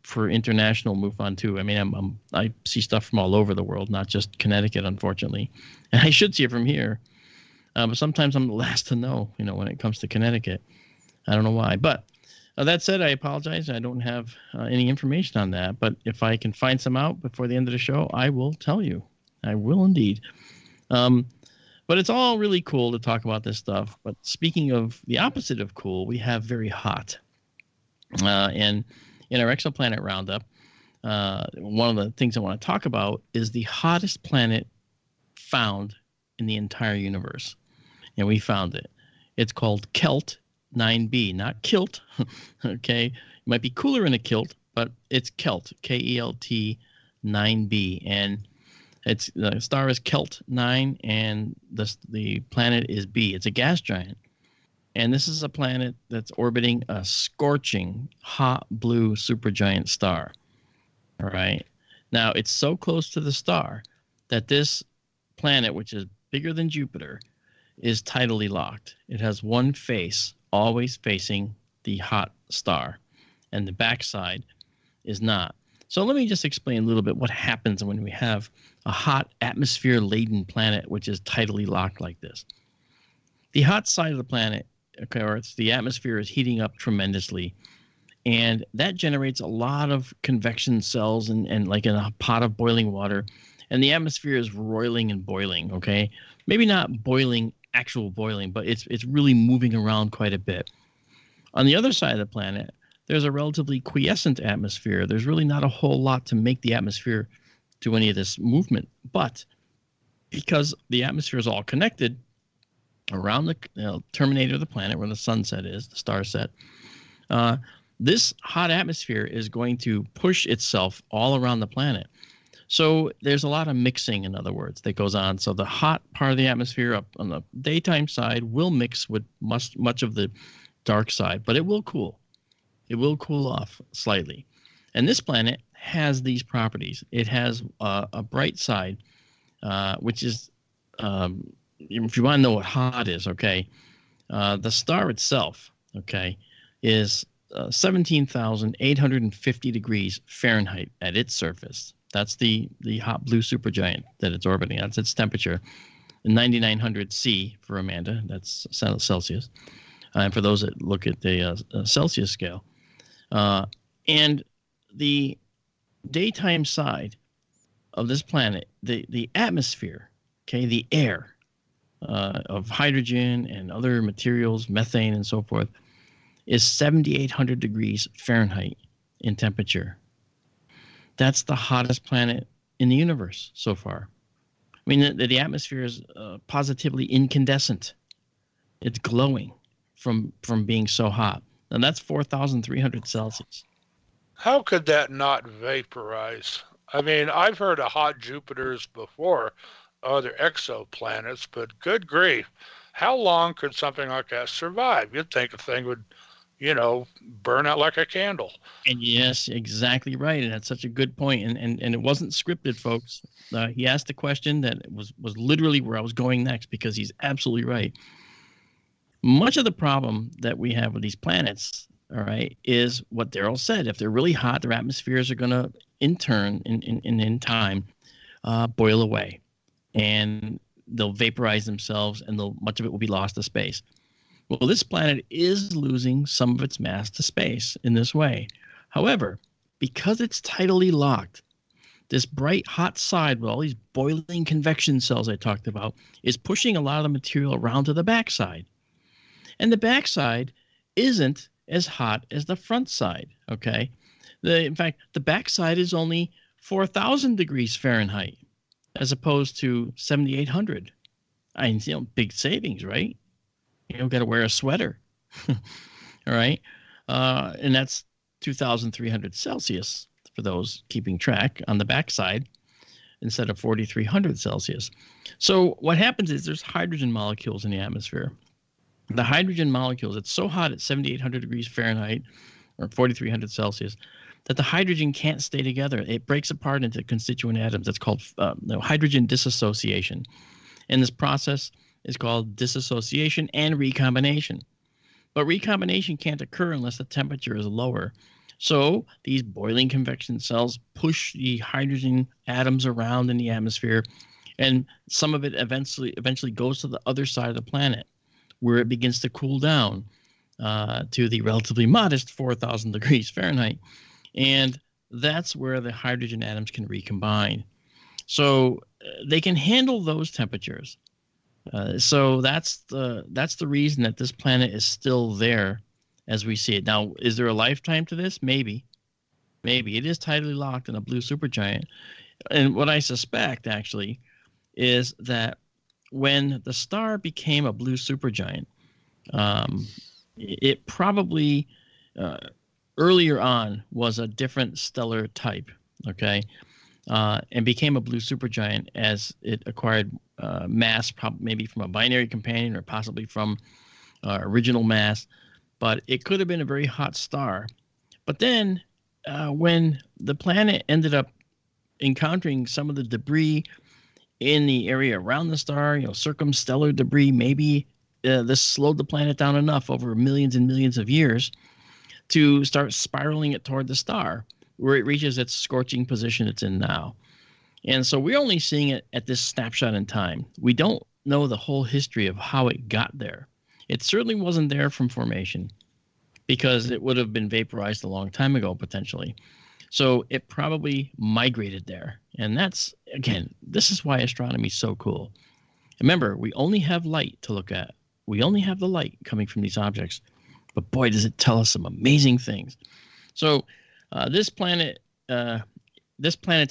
for international MUFON too. I mean, I see stuff from all over the world, not just Connecticut, unfortunately. And I should see it from here. But sometimes I'm the last to know, when it comes to Connecticut. I don't know why. But that said, I apologize. I don't have any information on that. But if I can find some out before the end of the show, I will tell you. I will indeed. But it's all really cool to talk about this stuff. But speaking of the opposite of cool, we have very hot. And in our Exoplanet Roundup, one of the things I want to talk about is the hottest planet found in the entire universe. And we found it. It's called Kelt 9b, not kilt. Okay. It might be cooler in a kilt, but it's Kelt, Kelt 9b. And the star is Kelt 9, and the planet is B. It's a gas giant. And this is a planet that's orbiting a scorching, hot blue supergiant star. All right. Now, it's so close to the star that this planet, which is bigger than Jupiter, is tidally locked. It has one face always facing the hot star, and the backside is not. So let me just explain a little bit what happens when we have a hot atmosphere-laden planet which is tidally locked like this. The hot side of the planet, the atmosphere is heating up tremendously, and that generates a lot of convection cells and like in a pot of boiling water, and the atmosphere is roiling and boiling, okay? Maybe not boiling, actual boiling, but it's really moving around quite a bit. On the other side of the planet, there's a relatively quiescent atmosphere. There's really not a whole lot to make the atmosphere do any of this movement. But because the atmosphere is all connected around the terminator of the planet where the sunset is, the star set, this hot atmosphere is going to push itself all around the planet. So there's a lot of mixing, in other words, that goes on. So the hot part of the atmosphere up on the daytime side will mix with much of the dark side, but it will cool. It will cool off slightly. And this planet has these properties. It has a bright side, which is, if you want to know what hot is, okay, the star itself, okay, is 17,850 degrees Fahrenheit at its surface. That's the hot blue supergiant that it's orbiting. That's its temperature. 9,900 C for Amanda. That's Celsius. And for those that look at the Celsius scale. And the daytime side of this planet, the atmosphere, okay, the air of hydrogen and other materials, methane and so forth, is 7,800 degrees Fahrenheit in temperature. That's the hottest planet in the universe so far. I mean, the atmosphere is positively incandescent. It's glowing from being so hot. And that's 4,300 Celsius. How could that not vaporize? I mean, I've heard of hot Jupiters before, other exoplanets, but good grief, how long could something like that survive? You'd think a thing would, burn out like a candle. And yes, exactly right. And that's such a good point. And it wasn't scripted, folks. He asked a question that was literally where I was going next, because he's absolutely right. Much of the problem that we have with these planets, all right, is what Daryl said. If they're really hot, their atmospheres are going to, in turn, in time, boil away. And they'll vaporize themselves, and much of it will be lost to space. Well, this planet is losing some of its mass to space in this way. However, because it's tidally locked, this bright hot side with all these boiling convection cells I talked about is pushing a lot of the material around to the backside. And the backside isn't as hot as the front side, okay? In fact, the backside is only 4,000 degrees Fahrenheit as opposed to 7,800. Big savings, right? You don't got to wear a sweater, all right? And that's 2,300 Celsius for those keeping track on the backside instead of 4,300 Celsius. So what happens is there's hydrogen molecules in the atmosphere. The hydrogen molecules, it's so hot at 7,800 degrees Fahrenheit or 4,300 Celsius that the hydrogen can't stay together. It breaks apart into constituent atoms. That's called hydrogen dissociation. And this process is called dissociation and recombination. But recombination can't occur unless the temperature is lower. So these boiling convection cells push the hydrogen atoms around in the atmosphere, and some of it eventually goes to the other side of the planet, where it begins to cool down to the relatively modest 4,000 degrees Fahrenheit. And that's where the hydrogen atoms can recombine. So they can handle those temperatures. So that's the reason that this planet is still there as we see it. Now, is there a lifetime to this? Maybe. It is tidally locked in a blue supergiant. And what I suspect, actually, is that when the star became a blue supergiant, it probably earlier on was a different stellar type, okay, and became a blue supergiant as it acquired mass, maybe from a binary companion or possibly from original mass. But it could have been a very hot star. But then when the planet ended up encountering some of the debris in the area around the star, circumstellar debris, maybe this slowed the planet down enough over millions and millions of years to start spiraling it toward the star, where it reaches its scorching position it's in now. And so we're only seeing it at this snapshot in time. We don't know the whole history of how it got there. It certainly wasn't there from formation, because it would have been vaporized a long time ago, potentially. So it probably migrated there. And that's, again, this is why astronomy is so cool. Remember, we only have light to look at. We only have the light coming from these objects. But boy, does it tell us some amazing things. So this planet's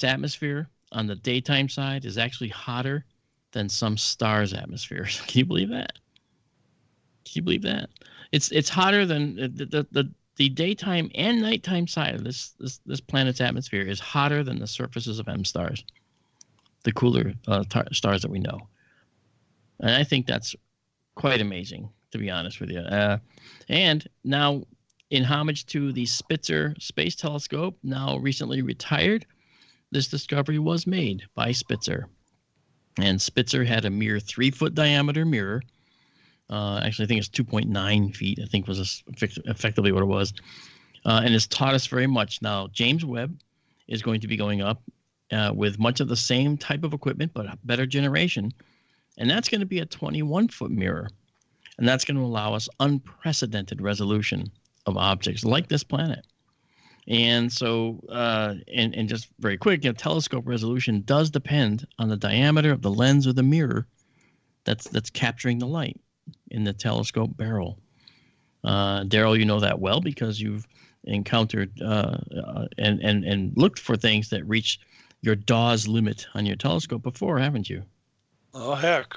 atmosphere on the daytime side is actually hotter than some stars' atmospheres. Can you believe that? Can you believe that? It's hotter than the daytime and nighttime side of this planet's atmosphere is hotter than the surfaces of M stars, the cooler stars that we know. And I think that's quite amazing, to be honest with you. And now, in homage to the Spitzer Space Telescope, now recently retired, this discovery was made by Spitzer. And Spitzer had a mere 3-foot diameter mirror. Actually, I think it's 2.9 feet, I think was effectively what it was. And it's taught us very much. Now, James Webb is going to be going up with much of the same type of equipment, but a better generation. And that's going to be a 21-foot mirror. And that's going to allow us unprecedented resolution of objects like this planet. And so, and just very quick, telescope resolution does depend on the diameter of the lens or the mirror that's capturing the light in the telescope barrel. Daryl, you know that well because you've encountered and looked for things that reach your Dawes limit on your telescope before, haven't you? Oh, heck.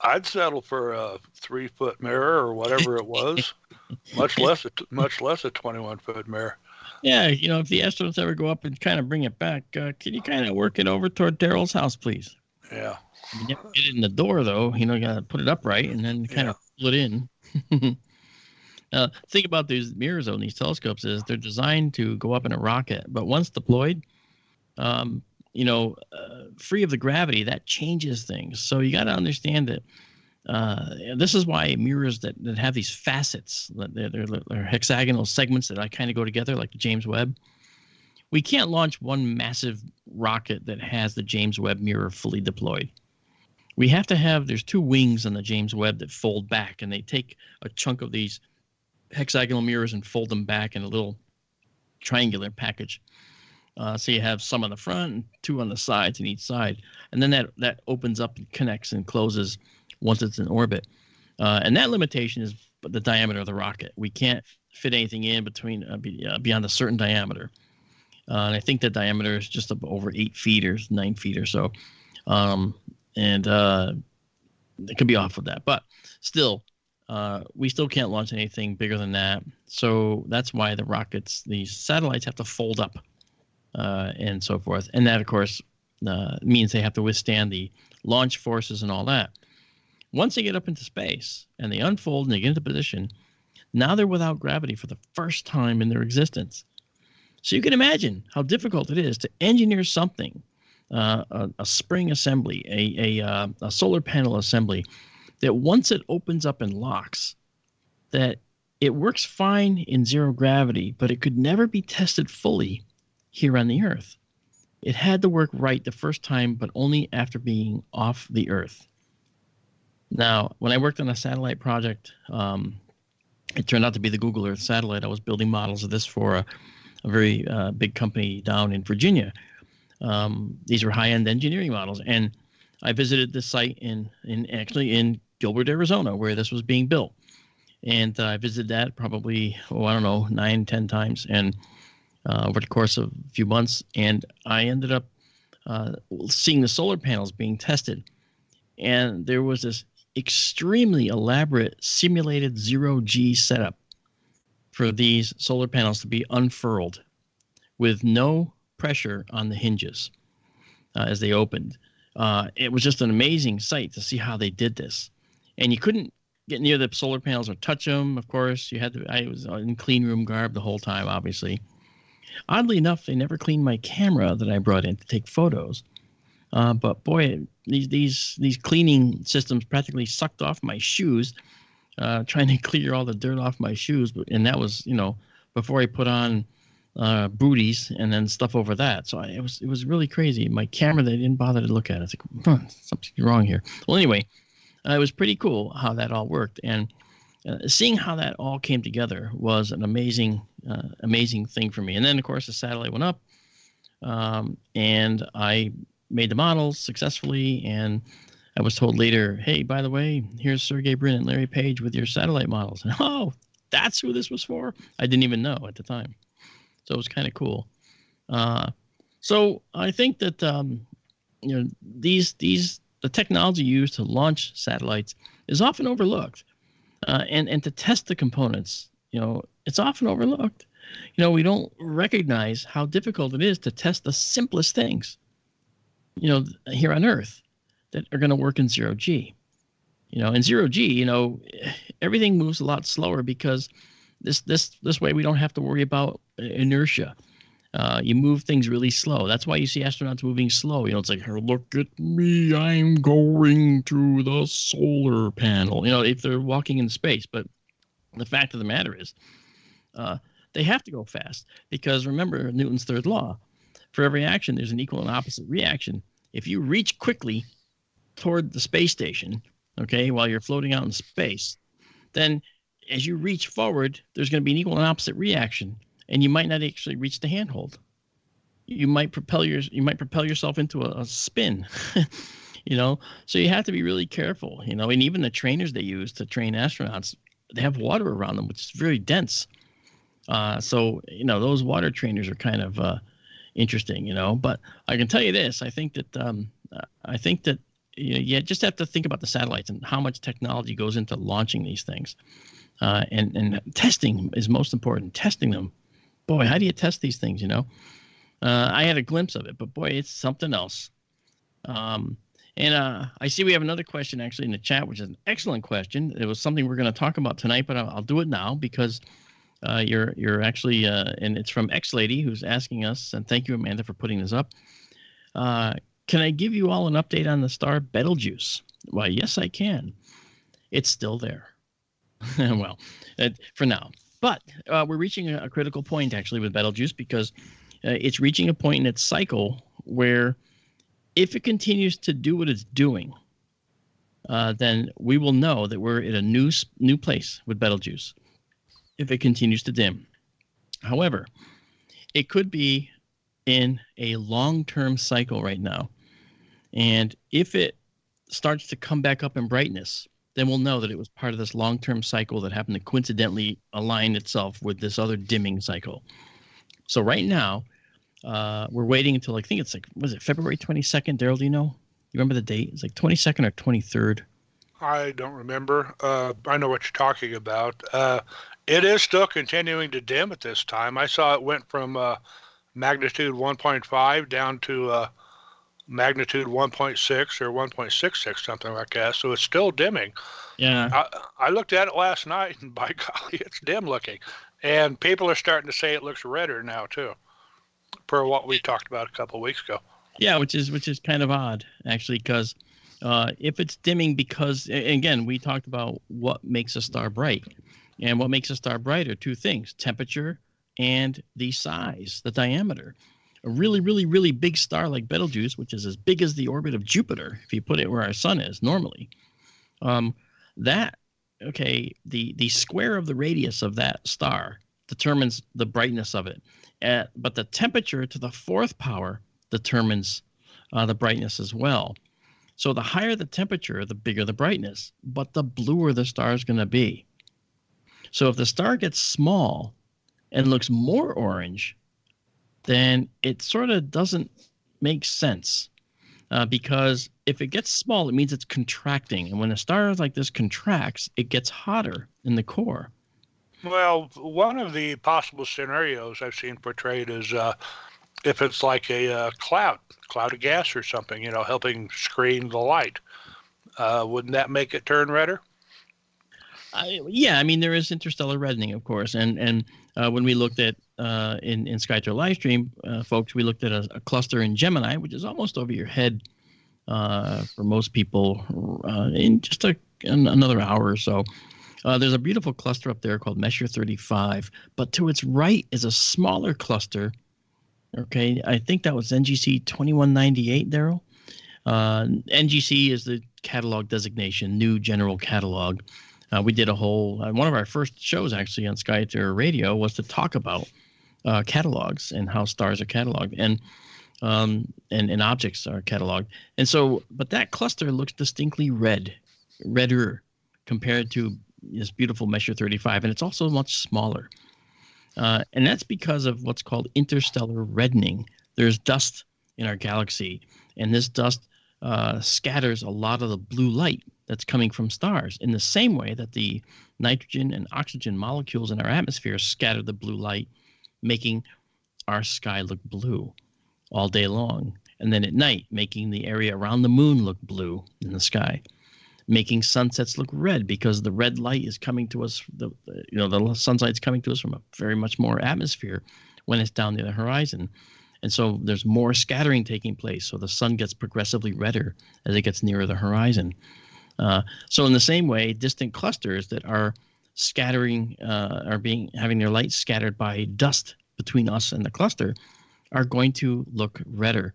I'd settle for a 3-foot mirror or whatever it was, much less a 21-foot mirror. Yeah, if the astronauts ever go up and kind of bring it back, can you kind of work it over toward Daryl's house, please? Yeah. You never get it in the door, though. You got to put it upright and then kind of pull it in. Think about these mirrors, though, in these telescopes is they're designed to go up in a rocket. But once deployed, free of the gravity, that changes things. So you got to understand that this is why mirrors that have these facets, they're hexagonal segments that kind of go together like the James Webb. We can't launch one massive rocket that has the James Webb mirror fully deployed. We have to have, there's 2 wings on the James Webb that fold back, and they take a chunk of these hexagonal mirrors and fold them back in a little triangular package. So you have some on the front and 2 on the sides in each side. And then that opens up and connects and closes once it's in orbit. And that limitation is the diameter of the rocket. We can't fit anything in between beyond a certain diameter. And I think the diameter is just over 8 feet or 9 feet or so. And it could be off with that. But still, we still can't launch anything bigger than that. So that's why these satellites have to fold up and so forth. And that, of course, means they have to withstand the launch forces and all that. Once they get up into space and they unfold and they get into position, now they're without gravity for the first time in their existence. So you can imagine how difficult it is to engineer something, a spring assembly, a solar panel assembly, that once it opens up and locks, that it works fine in zero gravity, but it could never be tested fully here on the Earth. It had to work right the first time, but only after being off the Earth. Now, when I worked on a satellite project, it turned out to be the Google Earth satellite. I was building models of this for a very big company down in Virginia. These were high-end engineering models, and I visited this site in Gilbert, Arizona, where this was being built. And I visited that probably, 9, 10 times, and over the course of a few months. And I ended up seeing the solar panels being tested. And there was this extremely elaborate simulated zero-G setup for these solar panels to be unfurled with no pressure on the hinges as they opened. It was just an amazing sight to see how they did this. And you couldn't get near the solar panels or touch them, of course. I was in clean room garb the whole time, obviously. Oddly enough, they never cleaned my camera that I brought in to take photos. But boy, these cleaning systems practically sucked off my shoes, trying to clear all the dirt off my shoes. And that was, before I put on booties and then stuff over that. So it was really crazy. My camera, they didn't bother to look at it. It's like, something's wrong here. Well, anyway, it was pretty cool how that all worked. And seeing how that all came together was an amazing thing for me. And then, of course, the satellite went up, and I made the models successfully. And I was told later, hey, by the way, here's Sergey Brin and Larry Page with your satellite models. And, oh, that's who this was for? I didn't even know at the time. So it was kind of cool. So I think that the technology used to launch satellites is often overlooked, and to test the components, it's often overlooked. We don't recognize how difficult it is to test the simplest things, here on Earth that are going to work in zero G. In zero G, everything moves a lot slower because this way we don't have to worry about inertia. You move things really slow. That's why you see astronauts moving slow. It's like, look at me, I'm going to the solar panel. If they're walking in space. But the fact of the matter is, they have to go fast because remember Newton's third law. For every action, there's an equal and opposite reaction. If you reach quickly toward the space station, while you're floating out in space, then as you reach forward, there's going to be an equal and opposite reaction, and you might not actually reach the handhold. You might propel yourself into a spin, So you have to be really careful, And even the trainers they use to train astronauts, they have water around them, which is very dense. So those water trainers are kind of interesting, But I can tell you this: I think that you just have to think about the satellites and how much technology goes into launching these things. And testing is most important. Testing them. Boy, how do you test these things, I had a glimpse of it, but boy, it's something else. And I see we have another question actually in the chat, which is an excellent question. It was something we're going to talk about tonight, but I'll do it now because you're actually, and it's from X Lady who's asking us, and thank you, Amanda, for putting this up. Can I give you all an update on the star Betelgeuse? Why, yes, I can. It's still there. Well, for now. But we're reaching a critical point, actually, with Betelgeuse because it's reaching a point in its cycle where if it continues to do what it's doing, then we will know that we're at a new place with Betelgeuse if it continues to dim. However, it could be in a long-term cycle right now. And if it starts to come back up in brightness, then we'll know that it was part of this long-term cycle that happened to coincidentally align itself with this other dimming cycle. So right now, we're waiting until, I think it's like, was it February 22nd? Daryl, do you know? You remember the date? It's like 22nd or 23rd. I don't remember. I know what you're talking about. It is still continuing to dim at this time. I saw it went from magnitude 1.5 down to magnitude 1.6 or 1.66, something like that. So it's still dimming. Yeah. I looked at it last night, and by golly, it's dim looking. And people are starting to say it looks redder now too, per what we talked about a couple of weeks ago. Yeah, which is kind of odd, actually, because if it's dimming, because again, we talked about what makes a star bright, and what makes a star bright are two things: temperature and the size, the diameter. A really, really, really big star like Betelgeuse, which is as big as the orbit of Jupiter, if you put it where our sun is normally, the square of the radius of that star determines the brightness of it. But the temperature to the fourth power determines the brightness as well. So the higher the temperature, the bigger the brightness, but the bluer the star is going to be. So if the star gets small and looks more orange, then it sort of doesn't make sense, because if it gets small, it means it's contracting. And when a star like this contracts, it gets hotter in the core. Well, one of the possible scenarios I've seen portrayed is if it's like a cloud of gas or something, helping screen the light. Wouldn't that make it turn redder? Yeah, I mean, there is interstellar reddening, of course. And when we looked at, in SkyTour Livestream, folks, we looked at a cluster in Gemini, which is almost over your head for most people in just another hour or so. There's a beautiful cluster up there called Messier 35, but to its right is a smaller cluster. Okay, I think that was NGC 2198, Daryl. NGC is the catalog designation, New General Catalog. We did a whole, one of our first shows actually on SkyTour Radio was to talk about catalogs and how stars are cataloged and objects are cataloged. And so, but that cluster looks distinctly redder compared to this beautiful Messier 35, and it's also much smaller. And that's because of what's called interstellar reddening. There's dust in our galaxy, and this dust scatters a lot of the blue light that's coming from stars in the same way that the nitrogen and oxygen molecules in our atmosphere scatter the blue light, making our sky look blue all day long. And then at night, making the area around the moon look blue in the sky, making sunsets look red because the red light is coming to us, the sunlight's coming to us from a very much more atmosphere when it's down near the horizon. And so there's more scattering taking place. So the sun gets progressively redder as it gets nearer the horizon. So in the same way, distant clusters that are scattering, having their light scattered by dust between us and the cluster are going to look redder.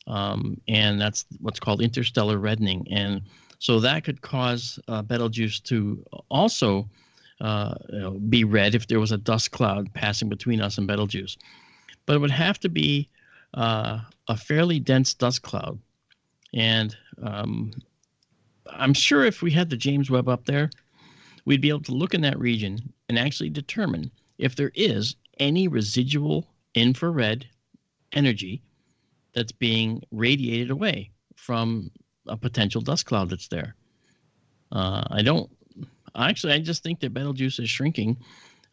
And that's what's called interstellar reddening. And so that could cause Betelgeuse to also be red if there was a dust cloud passing between us and Betelgeuse. But it would have to be a fairly dense dust cloud. And I'm sure if we had the James Webb up there, we'd be able to look in that region and actually determine if there is any residual infrared energy that's being radiated away from a potential dust cloud that's there. I just think that Betelgeuse is shrinking.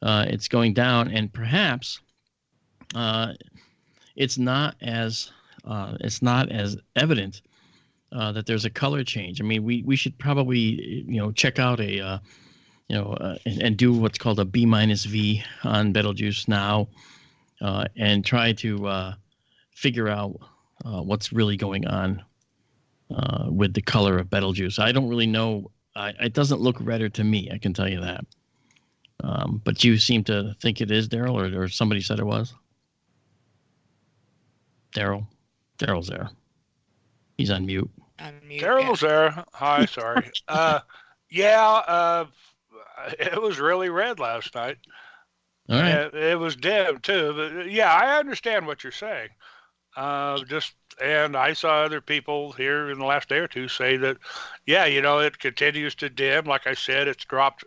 It's going down, and perhaps it's not as evident that there's a color change. I mean, we should probably check out and do what's called a B-V on Betelgeuse now, and try to figure out what's really going on with the color of Betelgeuse. I don't really know. It doesn't look redder to me, I can tell you that. But you seem to think it is, Daryl, or somebody said it was. Daryl's there. He's on mute. Daryl's there. Hi, sorry. It was really red last night. All right. It was dim too, but yeah, I understand what you're saying. And I saw other people here in the last day or two say that, yeah, it continues to dim. Like I said, it's dropped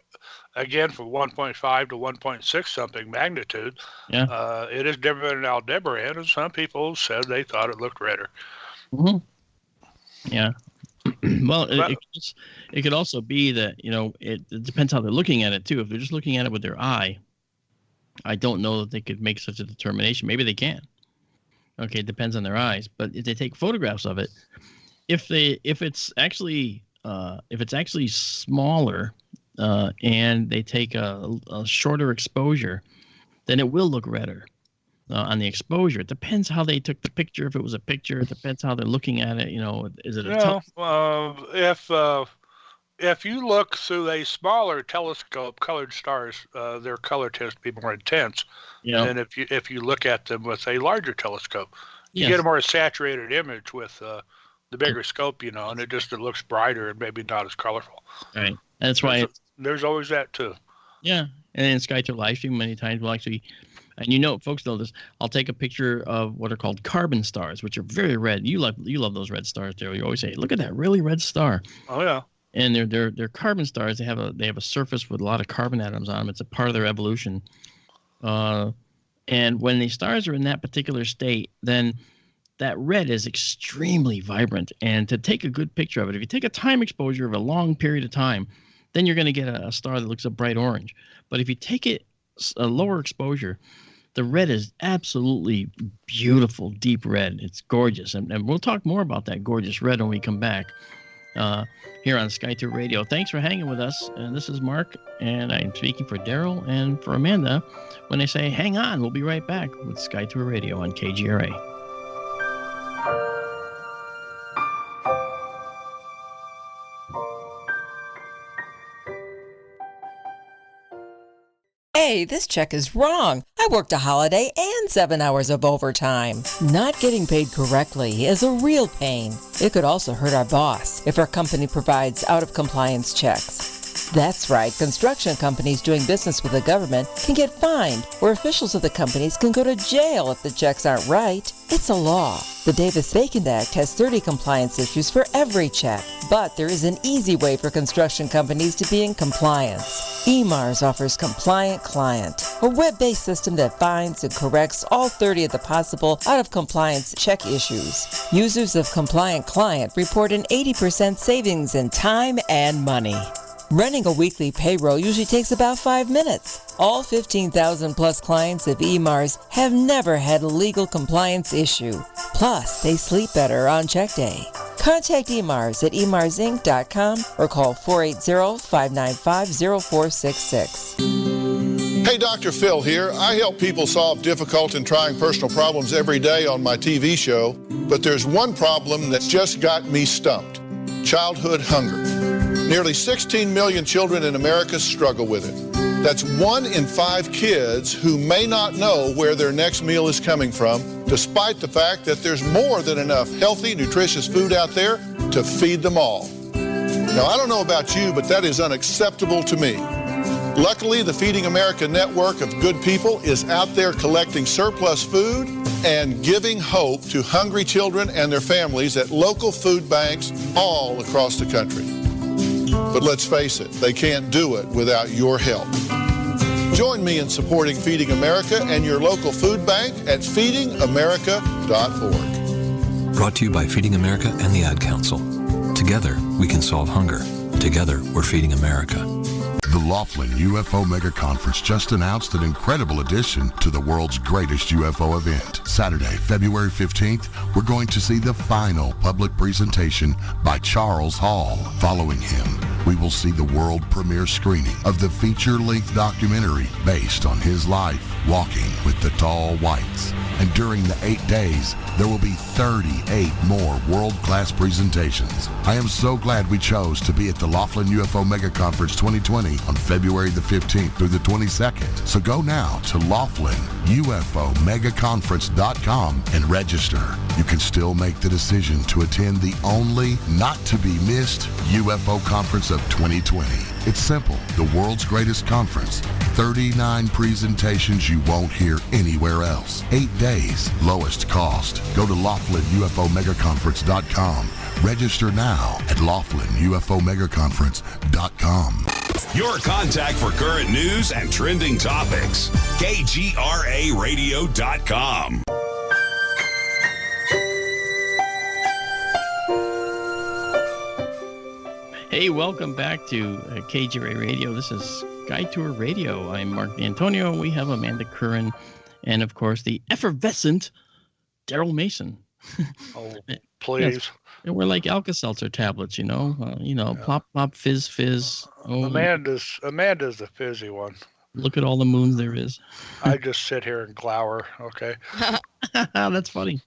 again from 1.5 to 1.6 something magnitude. Yeah. It is different in Aldebaran, and some people said they thought it looked redder. Mm-hmm. Yeah. Well, it could also be that, it depends how they're looking at it too. If they're just looking at it with their eye, I don't know that they could make such a determination. Maybe they can. Okay, it depends on their eyes. But if they take photographs of it, if it's actually smaller, and they take a shorter exposure, then it will look redder on the exposure. It depends how they took the picture. If it was a picture, it depends how they're looking at it. Is it if you look through a smaller telescope, colored stars, their color tends to be more intense than if you look at them with a larger telescope. You get a more saturated image with the bigger scope, and it looks brighter and maybe not as colorful. Right. That's why there's always that too. Yeah, and in SkyTour live stream, many times we'll actually, and folks know this. I'll take a picture of what are called carbon stars, which are very red. You love those red stars, Daryl. You always say, "Look at that really red star." Oh yeah. And they're carbon stars. They have a surface with a lot of carbon atoms on them. It's a part of their evolution. And when the stars are in that particular state, then that red is extremely vibrant. And to take a good picture of it, if you take a time exposure of a long period of time, then you're going to get a star that looks a bright orange. But if you take it a lower exposure, the red is absolutely beautiful, deep red. It's gorgeous. And we'll talk more about that gorgeous red when we come back here on SkyTour Radio. Thanks for hanging with us. And this is Mark, and I'm speaking for Daryl and for Amanda when they say, hang on, we'll be right back with SkyTour Radio on KGRA. Hey, this check is wrong. I worked a holiday and 7 hours of overtime. Not getting paid correctly is a real pain. It could also hurt our boss if our company provides out-of-compliance checks. That's right, construction companies doing business with the government can get fined, or officials of the companies can go to jail if the checks aren't right. It's a law. The Davis-Bacon Act has 30 compliance issues for every check, but there is an easy way for construction companies to be in compliance. EMARS offers Compliant Client, a web-based system that finds and corrects all 30 of the possible out-of-compliance check issues. Users of Compliant Client report an 80% savings in time and money. Running a weekly payroll usually takes about 5 minutes. All 15,000 plus clients of EMARS have never had a legal compliance issue. Plus, they sleep better on check day. Contact EMARS at emarsinc.com or call 480-595-0466. Hey, Dr. Phil here. I help people solve difficult and trying personal problems every day on my TV show, but there's one problem that's just got me stumped: childhood hunger. Nearly 16 million children in America struggle with it. That's 1 in 5 kids who may not know where their next meal is coming from, despite the fact that there's more than enough healthy, nutritious food out there to feed them all. Now, I don't know about you, but that is unacceptable to me. Luckily, the Feeding America network of good people is out there collecting surplus food and giving hope to hungry children and their families at local food banks all across the country. But let's face it, they can't do it without your help. Join me in supporting Feeding America and your local food bank at feedingamerica.org. Brought to you by Feeding America and the Ad Council. Together, we can solve hunger. Together, we're feeding America. The Laughlin UFO Mega Conference just announced an incredible addition to the world's greatest UFO event. Saturday, February 15th, we're going to see the final public presentation by Charles Hall. Following him, we will see the world premiere screening of the feature-length documentary based on his life walking with the Tall Whites. And during the 8 days, there will be 38 more world-class presentations. I am so glad we chose to be at the Laughlin UFO Mega Conference 2020 on February the 15th through the 22nd. So go now to LaughlinUFOMegaConference.com and register. You can still make the decision to attend the only not-to-be-missed UFO conference of 2020. It's simple. The world's greatest conference 39 presentations you won't hear anywhere else. 8 days, lowest cost. Go to LaughlinUFOMegaConference.com. Register now at LaughlinUFOMegaConference.com. Your contact for current news and trending topics. KGRARadio.com. Hey, welcome back to KGRA Radio. This is Sky Tour Radio. I'm Mark D'Antonio. We have Amanda Curran and, of course, the effervescent Daryl Mason. Oh, please. Yes. And we're like Alka-Seltzer tablets, plop, plop, fizz, fizz. Oh, Amanda's the fizzy one. Look at all the moons there is. I just sit here and glower, okay? That's funny.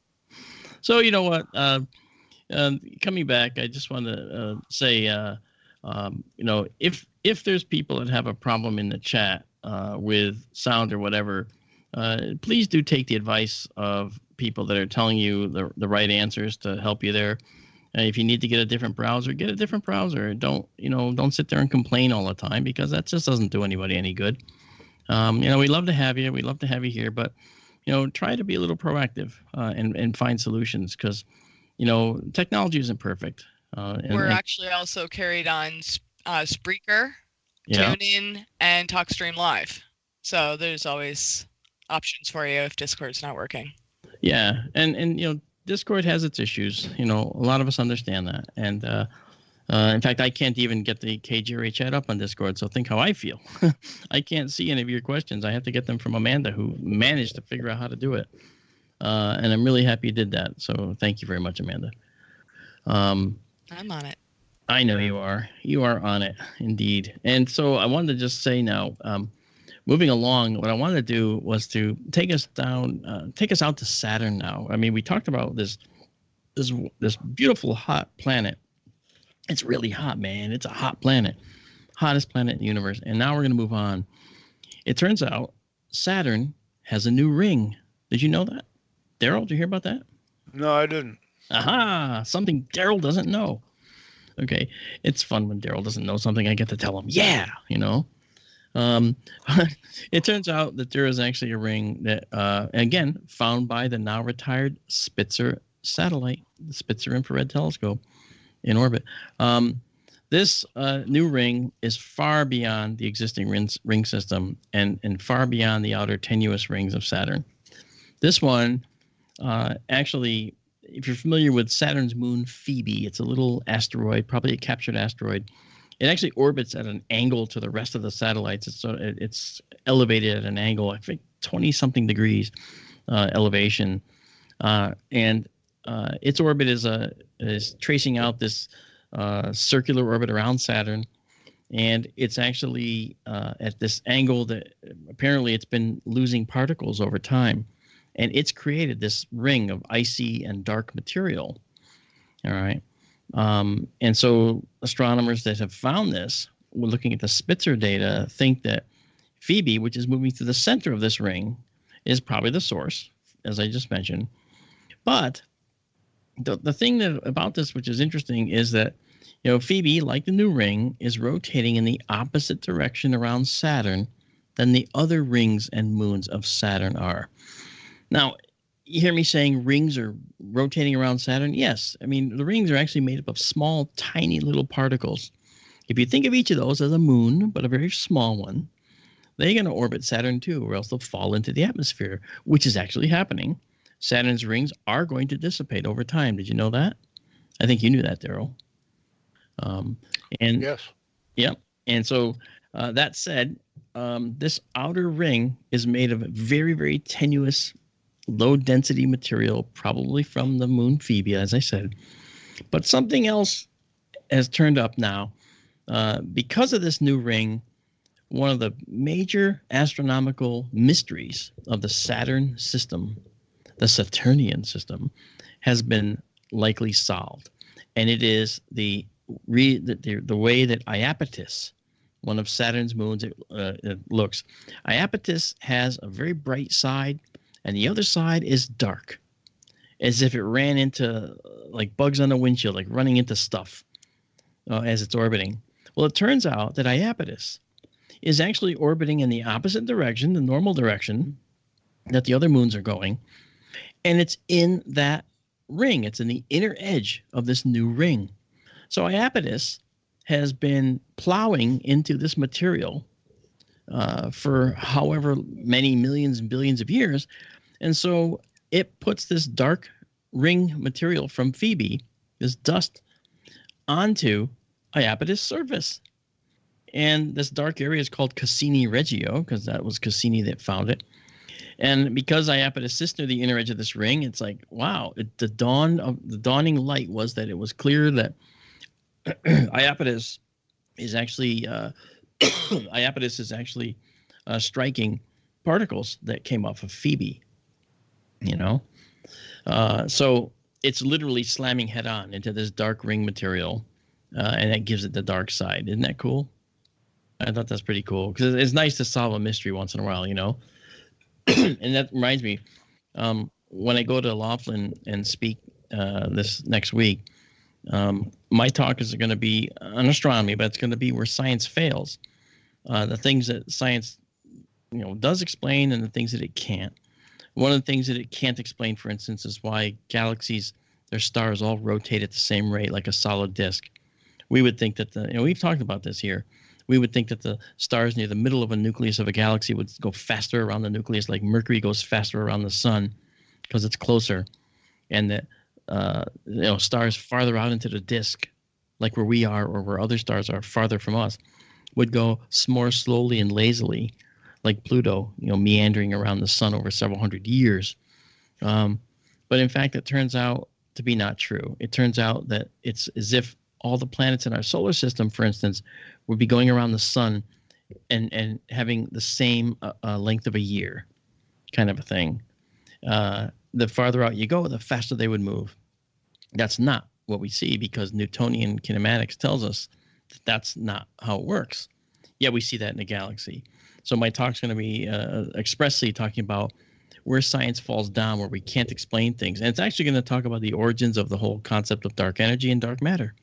So, you know what? Coming back, I just want to say, if there's people that have a problem in the chat with sound or whatever, please do take the advice of people that are telling you the right answers to help you there. If you need to get a different browser, get a different browser. Don't sit there and complain all the time, because that just doesn't do anybody any good. We love to have you. We love to have you here, but try to be a little proactive and find solutions, because technology isn't perfect. We're actually also carried on Spreaker, TuneIn, and TalkStream Live. So there's always options for you if Discord's not working. Yeah, and Discord has its issues. A lot of us understand that. And in fact, I can't even get the KGRA chat up on Discord, so think how I feel. I can't see any of your questions. I have to get them from Amanda, who managed to figure out how to do it. And I'm really happy you did that. So thank you very much, Amanda. I'm on it. I know you are. You are on it, indeed. And so I wanted to just say now, moving along, what I wanted to do was to take us out to Saturn now. I mean, we talked about this beautiful hot planet. It's really hot, man. It's a hot planet. Hottest planet in the universe. And now we're going to move on. It turns out Saturn has a new ring. Did you know that? Daryl, did you hear about that? No, I didn't. Aha! Something Daryl doesn't know. Okay. It's fun when Daryl doesn't know something. I get to tell him, yeah, It turns out that there is actually a ring that, again, found by the now retired Spitzer satellite, the Spitzer Infrared Telescope in orbit. This new ring is far beyond the existing ring system and far beyond the outer tenuous rings of Saturn. This one, actually, if you're familiar with Saturn's moon Phoebe, it's a little asteroid, probably a captured asteroid. It actually orbits at an angle to the rest of the satellites. It's elevated at an angle, I think 20-something degrees elevation. And its orbit is tracing out this circular orbit around Saturn. And it's actually at this angle that apparently it's been losing particles over time. And it's created this ring of icy and dark material. All right. And so astronomers that have found this, looking at the Spitzer data, think that Phoebe, which is moving through the center of this ring, is probably the source, as I just mentioned. But the thing about this, which is interesting, is that Phoebe, like the new ring, is rotating in the opposite direction around Saturn than the other rings and moons of Saturn are. Now, you hear me saying rings are rotating around Saturn? Yes. I mean, the rings are actually made up of small, tiny little particles. If you think of each of those as a moon, but a very small one, they're going to orbit Saturn too, or else they'll fall into the atmosphere, which is actually happening. Saturn's rings are going to dissipate over time. Did you know that? I think you knew that, Daryl. Yes. Yep. And so that said, this outer ring is made of very, very tenuous, low-density material, probably from the moon Phoebe, as I said. But something else has turned up now. Because of this new ring, one of the major astronomical mysteries of the Saturn system, the Saturnian system, has been likely solved. And it is the way that Iapetus, one of Saturn's moons, looks. Iapetus has a very bright side, and the other side is dark, as if it ran into like bugs on the windshield, like running into stuff as it's orbiting. Well, it turns out that Iapetus is actually orbiting in the opposite direction, the normal direction that the other moons are going. And it's in that ring. It's in the inner edge of this new ring. So Iapetus has been plowing into this material for however many millions and billions of years. And so it puts this dark ring material from Phoebe, this dust, onto Iapetus' surface. And this dark area is called Cassini Regio, because that was Cassini that found it. And because Iapetus sits near the inner edge of this ring, it's like, wow, the dawning light was that it was clear that Iapetus is actually striking particles that came off of Phoebe. So it's literally slamming head on into this dark ring material, and that gives it the dark side. Isn't that cool? I thought that's pretty cool, because it's nice to solve a mystery once in a while, And that reminds me, when I go to Laughlin and speak this next week, my talk is going to be on astronomy, but it's going to be where science fails. The things that science, does explain, and the things that it can't. One of the things that it can't explain, for instance, is why galaxies, their stars all rotate at the same rate, like a solid disk. We would think that we've talked about this here. We would think that the stars near the middle of a nucleus of a galaxy would go faster around the nucleus, like Mercury goes faster around the sun because it's closer, and that stars farther out into the disk, like where we are or where other stars are farther from us, would go more slowly and lazily, like Pluto, meandering around the sun over several hundred years. But in fact, it turns out to be not true. It turns out that it's as if all the planets in our solar system, for instance, would be going around the sun and having the same length of a year, kind of a thing. The farther out you go, the faster they would move. That's not what we see, because Newtonian kinematics tells us that that's not how it works. Yeah, we see that in a galaxy. So my talk's going to be expressly talking about where science falls down, where we can't explain things. And it's actually going to talk about the origins of the whole concept of dark energy and dark matter.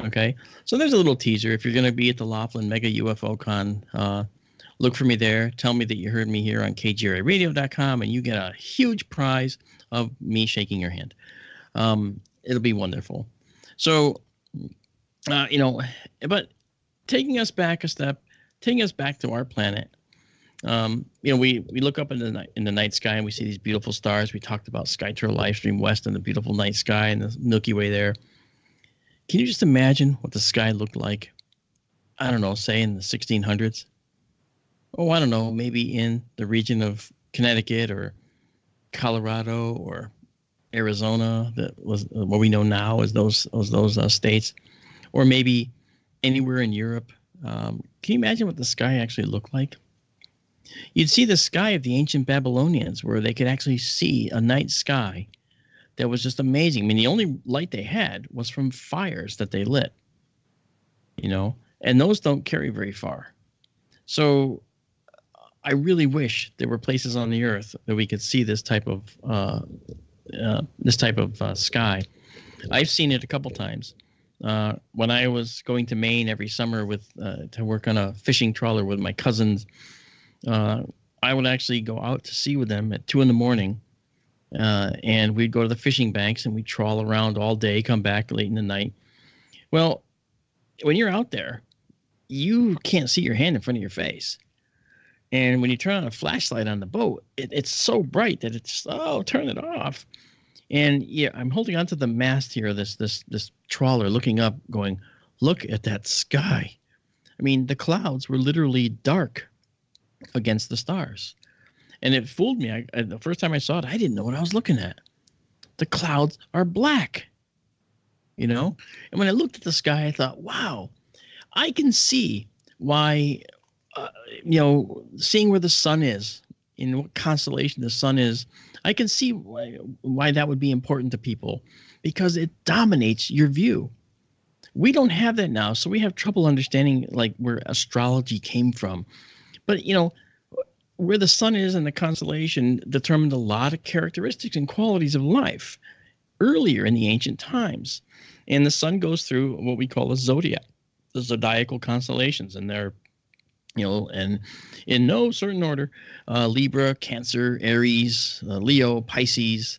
Okay, so there's a little teaser. If you're going to be at the Laughlin Mega UFO Con, look for me there. Tell me that you heard me here on kgradio.com, and you get a huge prize of me shaking your hand. It'll be wonderful. So, but taking us back a step, taking us back to our planet, we look up in the night sky and we see these beautiful stars. We talked about Skytrail Livestream West and the beautiful night sky and the Milky Way there. Can you just imagine what the sky looked like, I don't know, say in the 1600s? Oh, I don't know, maybe in the region of Connecticut or Colorado or Arizona, that was what we know now as those states, or maybe anywhere in Europe. Can you imagine what the sky actually looked like? You'd see the sky of the ancient Babylonians, where they could actually see a night sky that was just amazing. I mean, the only light they had was from fires that they lit, and those don't carry very far. So I really wish there were places on the earth that we could see this type of sky. I've seen it a couple times. When I was going to Maine every summer to work on a fishing trawler with my cousins, I would actually go out to sea with them at 2 a.m. And we'd go to the fishing banks and we'd trawl around all day, come back late in the night. Well, when you're out there, you can't see your hand in front of your face. And when you turn on a flashlight on the boat, it's so bright that it's, turn it off. And yeah, I'm holding onto the mast here, this trawler, looking up, going, look at that sky. I mean, the clouds were literally dark against the stars. And it fooled me. The first time I saw it, I didn't know what I was looking at. The clouds are black, And when I looked at the sky, I thought, wow, I can see why, seeing where the sun is, in what constellation the sun is, I can see why that would be important to people, because it dominates your view. We don't have that now, so we have trouble understanding where astrology came from. But, where the sun is in the constellation determined a lot of characteristics and qualities of life earlier in the ancient times. And the sun goes through what we call a zodiac, the zodiacal constellations, and they're And in no certain order, Libra, Cancer, Aries, Leo, Pisces,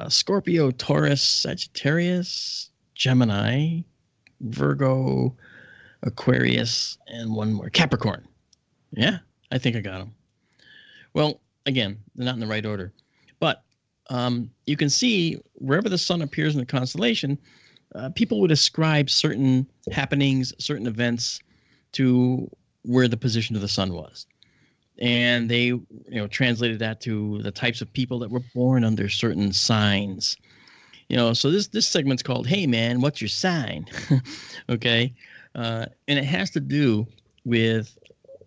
Scorpio, Taurus, Sagittarius, Gemini, Virgo, Aquarius, and one more, Capricorn. Yeah, I think I got them. Well, again, they're not in the right order. But you can see wherever the sun appears in the constellation, people would ascribe certain happenings, certain events to where the position of the sun was. And they translated that to the types of people that were born under certain signs. So this segment's called, Hey Man, what's your sign? Okay. And it has to do with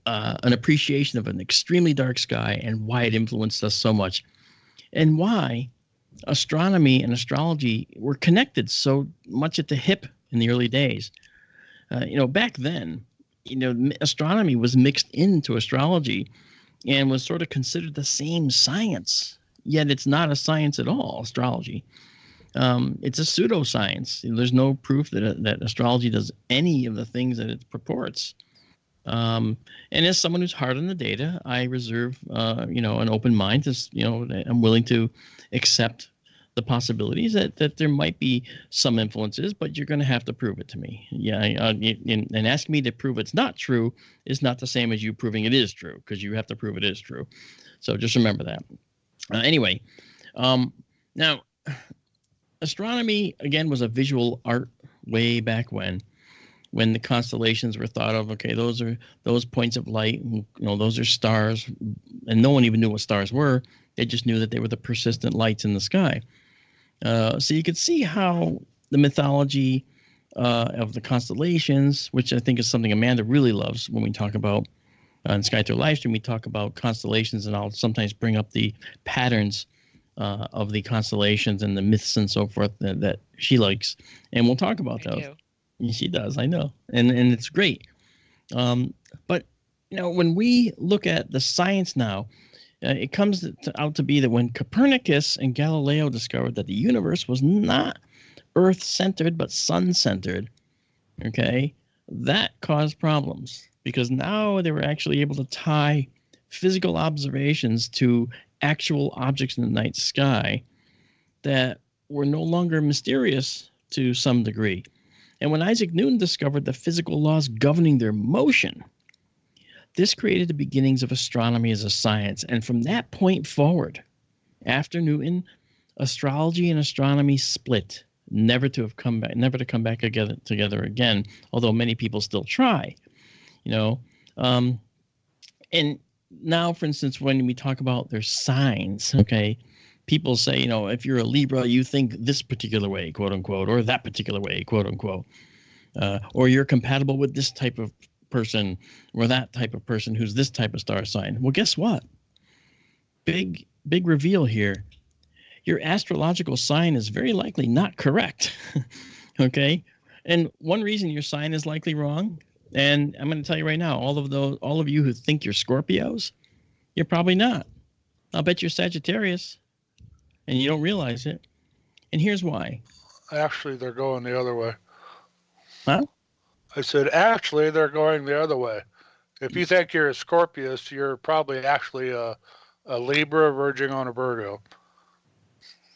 an appreciation of an extremely dark sky and why it influenced us so much, and why astronomy and astrology were connected so much at the hip in the early days. Back then, astronomy was mixed into astrology and was sort of considered the same science, yet it's not a science at all, astrology. It's a pseudoscience. There's no proof that astrology does any of the things that it purports. And as someone who's hard on the data, I reserve, an open mind. I'm willing to accept the possibilities that there might be some influences, but you're going to have to prove it to me. Yeah, and asking me to prove it's not true is not the same as you proving it is true, because you have to prove it is true. So just remember that. Anyway, now, astronomy, again, was a visual art way back when the constellations were thought of. Okay, those are those points of light, those are stars, and no one even knew what stars were. They just knew that they were the persistent lights in the sky. So you could see how the mythology of the constellations, which I think is something Amanda really loves when we talk about on Sky Through Livestream, we talk about constellations, and I'll sometimes bring up the patterns of the constellations and the myths and so forth that she likes, and we'll talk about those. She does, I know, and it's great. But when we look at the science now, it comes out to be that when Copernicus and Galileo discovered that the universe was not Earth-centered but sun-centered, okay, that caused problems, because now they were actually able to tie physical observations to actual objects in the night sky that were no longer mysterious to some degree. And when Isaac Newton discovered the physical laws governing their motion, this created the beginnings of astronomy as a science. And from that point forward, after Newton, astrology and astronomy split, never to come back together again, although many people still try. And now, for instance, when we talk about their signs, okay, people say, if you're a Libra, you think this particular way, quote unquote, or that particular way, quote unquote, or you're compatible with this type of person or that type of person who's this type of star sign. Well, guess what? Big reveal here. Your astrological sign is very likely not correct. Okay? And one reason your sign is likely wrong, and I'm going to tell you right now, all of you who think you're Scorpios, you're probably not. I'll bet you're Sagittarius, and you don't realize it. And here's why. Actually, they're going the other way. Huh? I said, actually, they're going the other way. If you think you're a Scorpius, you're probably actually a Libra verging on a Virgo.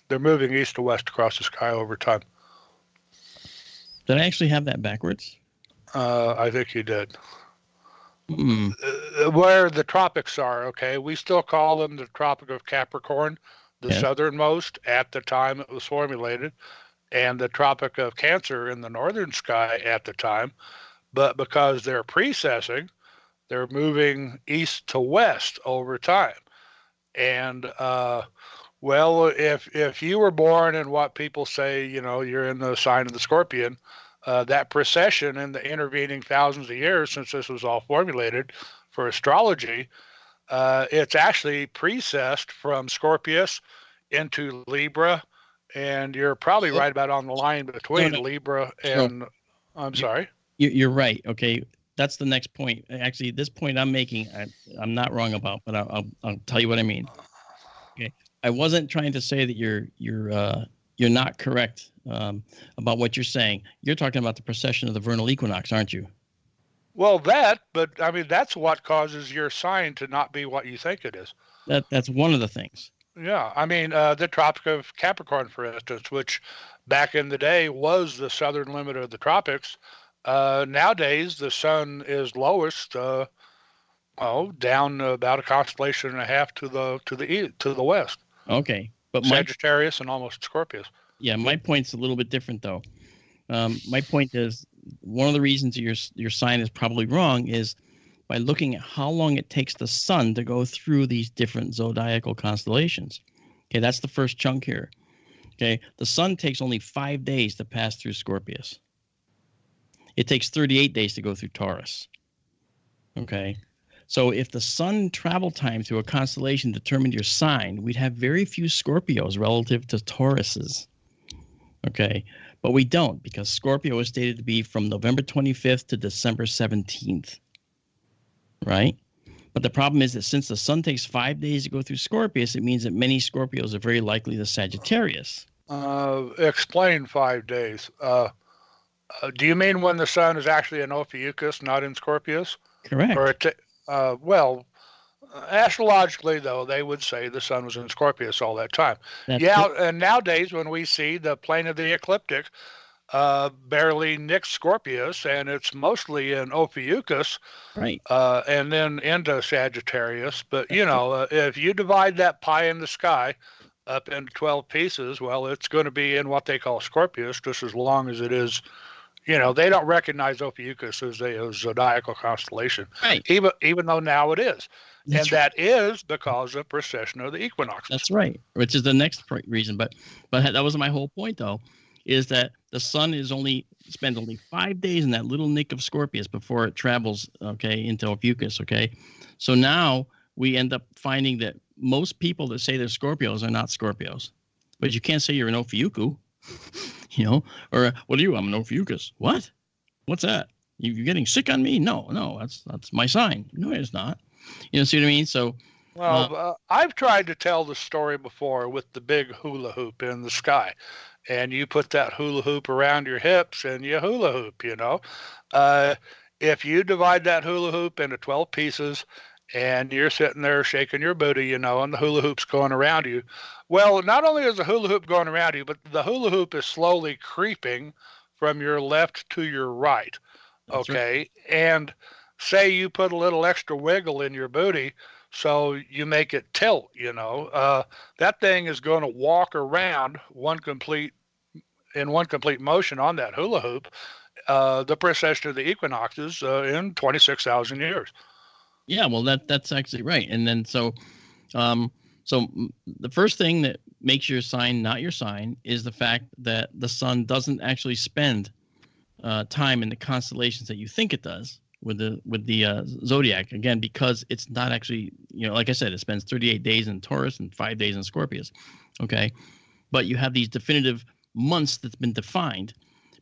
They're moving east to west across the sky over time. Did I actually have that backwards? I think you did. Where the tropics are, okay, we still call them the Tropic of Capricorn, the southernmost at the time it was formulated, and the Tropic of Cancer in the northern sky at the time. But because they're precessing, they're moving east to west over time. And, well, if you were born in what people say, you're in the sign of the Scorpion, that precession in the intervening thousands of years since this was all formulated for astrology, it's actually precessed from Scorpius into Libra, and you're probably right about on the line between Libra and, I'm sorry. You're right. Okay. That's the next point. Actually, this point I'm making, I'm not wrong about, but I'll tell you what I mean. Okay. I wasn't trying to say that you're not correct about what you're saying. You're talking about the precession of the vernal equinox, aren't you? Well, but I mean, that's what causes your sign to not be what you think it is. That's one of the things. Yeah, I mean, the Tropic of Capricorn, for instance, which back in the day was the southern limit of the tropics. Nowadays, the sun is lowest, down about a constellation and a half to the west. Okay, but Sagittarius and almost Scorpius. Yeah, my point's a little bit different though. My point is one of the reasons your sign is probably wrong is by looking at how long it takes the sun to go through these different zodiacal constellations. Okay, that's the first chunk here. Okay, the sun takes only 5 days to pass through Scorpius. It takes 38 days to go through Taurus. Okay, so if the sun travel time through a constellation determined your sign, we'd have very few Scorpios relative to Tauruses. Okay, but we don't, because Scorpio is stated to be from November 25th to December 17th. Right? But the problem is that since the sun takes 5 days to go through Scorpius, it means that many Scorpios are very likely the Sagittarius. Explain 5 days. Do you mean when the sun is actually in Ophiuchus, not in Scorpius? Correct. Well, astrologically, though, they would say the sun was in Scorpius all that time. That's and nowadays when we see the plane of the ecliptic barely nicks Scorpius, and it's mostly in Ophiuchus, right? And then into Sagittarius. But, if you divide that pie in the sky up into 12 pieces, well, it's going to be in what they call Scorpius, just as long as it is. They don't recognize Ophiuchus as a zodiacal constellation, right? Even though now it is. That is because of precession of the equinoxes. That's right, which is the next reason. But that was my whole point, though, is that the sun spends only 5 days in that little nick of Scorpius before it travels, into Ophiuchus, So now we end up finding that most people that say they're Scorpios are not Scorpios. But you can't say you're an Ophiuchu, or what are you? I'm an Ophiuchus. What? What's that? You're getting sick on me? No, that's my sign. No, it's not. See what I mean? So, I've tried to tell the story before with the big hula hoop in the sky, and you put that hula hoop around your hips and you hula hoop. If you divide that hula hoop into 12 pieces, and you're sitting there shaking your booty, and the hula hoop's going around you. Well, not only is the hula hoop going around you, but the hula hoop is slowly creeping from your left to your right. That's right. And say you put a little extra wiggle in your booty, so you make it tilt, that thing is going to walk around one complete motion on that hula hoop, the precession of the equinoxes in 26,000 years. Yeah, well, that's actually right. And then so the first thing that makes your sign not your sign is the fact that the sun doesn't actually spend time in the constellations that you think it does with the zodiac, again, because it's not actually, like I said, it spends 38 days in Taurus and 5 days in Scorpius. But you have these definitive months that's been defined,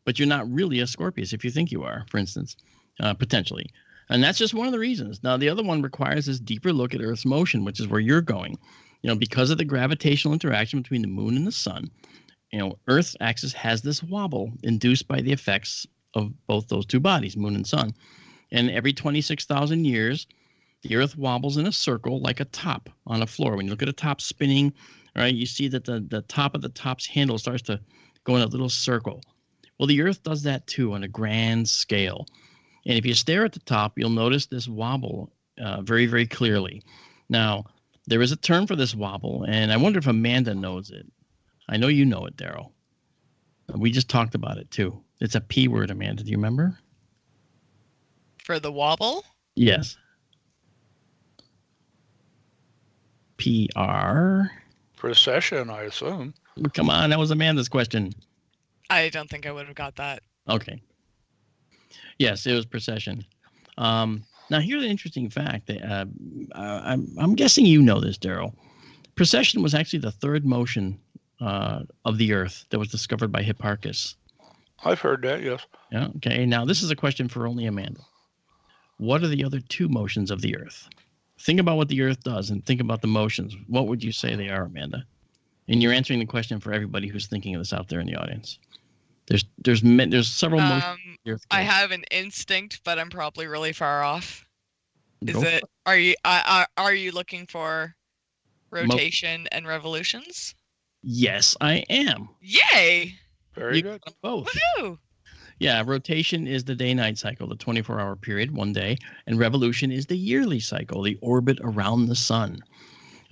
but you're not really a Scorpius if you think you are, for instance, potentially. And that's just one of the reasons. Now, the other one requires this deeper look at Earth's motion, which is where you're going. Because of the gravitational interaction between the moon and the sun, Earth's axis has this wobble induced by the effects of both those two bodies, moon and sun. And every 26,000 years, the Earth wobbles in a circle like a top on a floor. When you look at a top spinning, right, you see that the top of the top's handle starts to go in a little circle. Well, the Earth does that too on a grand scale. And if you stare at the top, you'll notice this wobble very, very clearly. Now, there is a term for this wobble, and I wonder if Amanda knows it. I know you know it, Daryl. We just talked about it, too. It's a P word, Amanda. Do you remember? For the wobble? Yes. PR. Precession, I assume. Come on, that was Amanda's question. I don't think I would have got that. Okay. Yes, it was precession. Now, here's an interesting fact. That, I'm guessing you know this, Daryl. Precession was actually the third motion of the Earth that was discovered by Hipparchus. I've heard that, yes. Yeah. Okay. Now, this is a question for only Amanda. What are the other two motions of the Earth? Think about what the Earth does and think about the motions. What would you say they are, Amanda? And you're answering the question for everybody who's thinking of this out there in the audience. There's several motions. I have an instinct, but I'm probably really far off. Go for it. Are you looking for rotation and revolutions? Yes, I am. Yay! Very good. Both. Woohoo! Yeah, rotation is the day-night cycle, the 24-hour period, one day, and revolution is the yearly cycle, the orbit around the sun.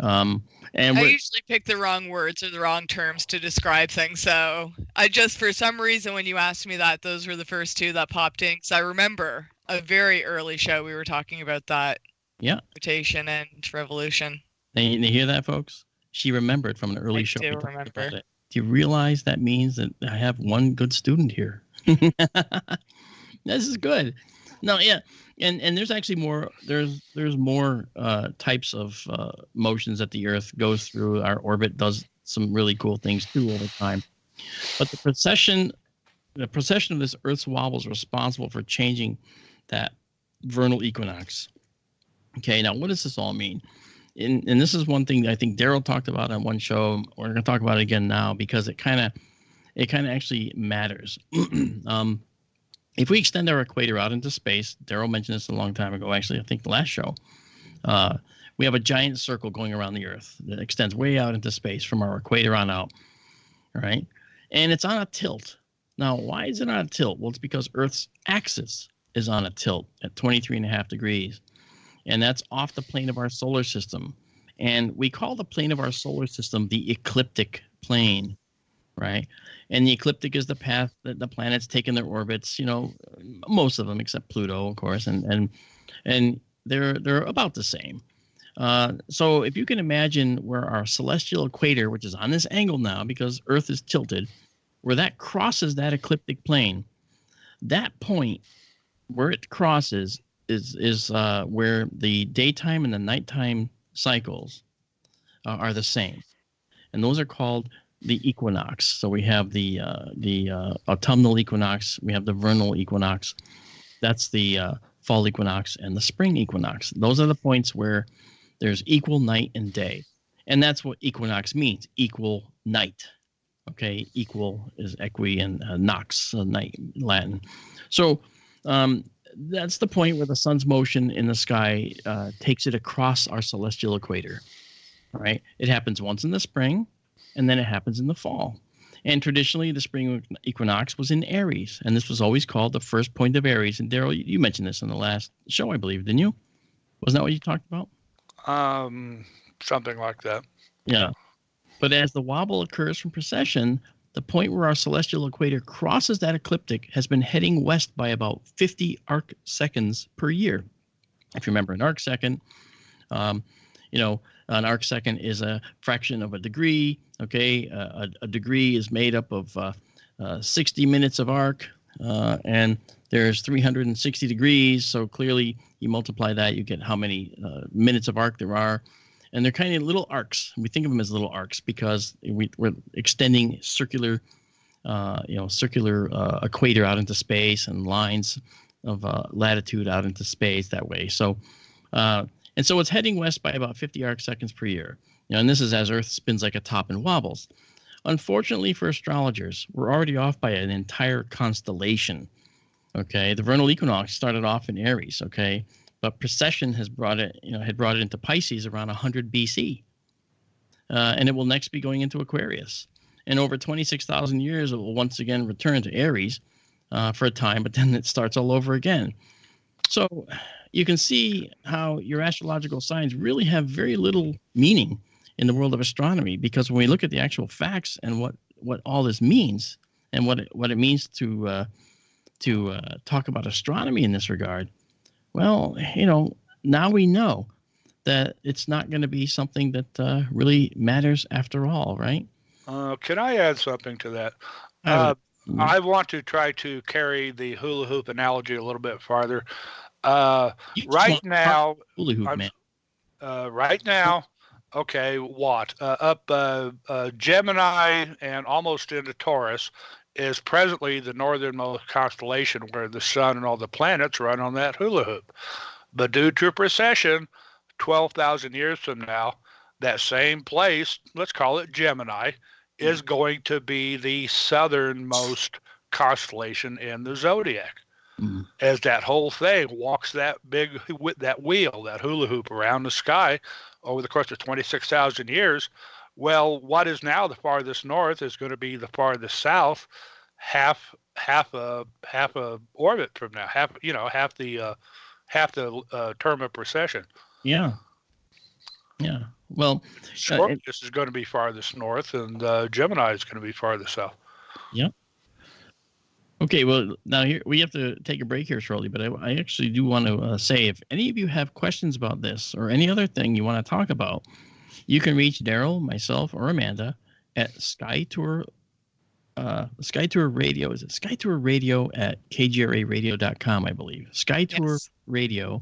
I usually pick the wrong words or the wrong terms to describe things, so I just, for some reason, when you asked me that, those were the first two that popped in, because I remember a very early show we were talking about that. Yeah. Rotation and revolution. You hear that, folks? She remembered from an early show. I do remember. Do you realize that means that I have one good student here? This is good. No, yeah, and there's actually more. There's more types of motions that the Earth goes through. Our orbit does some really cool things too over time. But the precession of this Earth's wobble is responsible for changing that vernal equinox. Okay, now what does this all mean? And this is one thing that I think Daryl talked about on one show. We're going to talk about it again now because it kind of actually matters. If we extend our equator out into space, Daryl mentioned this a long time ago, actually, I think the last show, we have a giant circle going around the Earth that extends way out into space from our equator on out, right? And it's on a tilt. Now, why is it on a tilt? Well, it's because Earth's axis is on a tilt at 23.5 degrees. And that's off the plane of our solar system. And we call the plane of our solar system the ecliptic plane, right? And the ecliptic is the path that the planets take in their orbits, most of them except Pluto, of course, and they're about the same. So if you can imagine where our celestial equator, which is on this angle now because Earth is tilted, where that crosses that ecliptic plane, that point where it crosses is where the daytime and the nighttime cycles are the same, and those are called the equinox. So we have the autumnal equinox, we have the vernal equinox, that's the fall equinox, and the spring equinox. Those are the points where there's equal night and day, and that's what equinox means: equal night. Okay, equal is equi and nox, night in Latin. So that's the point where the sun's motion in the sky takes it across our celestial equator, right? It happens once in the spring, and then it happens in the fall. And traditionally, the spring equinox was in Aries, and this was always called the first point of Aries. And Daryl, you mentioned this in the last show, I believe, didn't you? Wasn't that what you talked about? Something like that. Yeah. But as the wobble occurs from precession, the point where our celestial equator crosses that ecliptic has been heading west by about 50 arc seconds per year. If you remember an arc second, an arc second is a fraction of a degree. Okay, a degree is made up of 60 minutes of arc, and there's 360 degrees. So clearly, you multiply that, you get how many minutes of arc there are. And they're kind of little arcs. We think of them as little arcs because we're extending circular equator out into space and lines of latitude out into space that way. So, and so it's heading west by about 50 arc seconds per year. And this is as Earth spins like a top and wobbles. Unfortunately for astrologers, we're already off by an entire constellation. Okay, the vernal equinox started off in Aries. Okay. But precession had brought it into Pisces around 100 BC. And it will next be going into Aquarius. And over 26,000 years, it will once again return to Aries for a time, but then it starts all over again. So you can see how your astrological signs really have very little meaning in the world of astronomy, because when we look at the actual facts and what all this means and what it means to talk about astronomy in this regard, well, now we know that it's not going to be something that really matters after all, right? Can I add something to that? I want to try to carry the hula hoop analogy a little bit farther. Right now, hula hoop, man. Right now, okay, what? Up Gemini and almost into Taurus is presently the northernmost constellation where the sun and all the planets run on that hula hoop. But due to precession, 12,000 years from now, that same place, let's call it Gemini, is going to be the southernmost constellation in the zodiac. As that whole thing walks that wheel, that hula hoop around the sky over the course of 26,000 years. Well, what is now the farthest north is going to be the farthest south, half a orbit from now, half the term of precession. Yeah. Well, Scorpius is going to be farthest north, and Gemini is going to be farthest south. Yeah. Okay, well, now here we have to take a break here shortly, but I actually do want to say, if any of you have questions about this or any other thing you want to talk about, you can reach Daryl, myself, or Amanda at SkyTour Radio. Is it SkyTour Radio at kgraradio.com, I believe. SkyTour Radio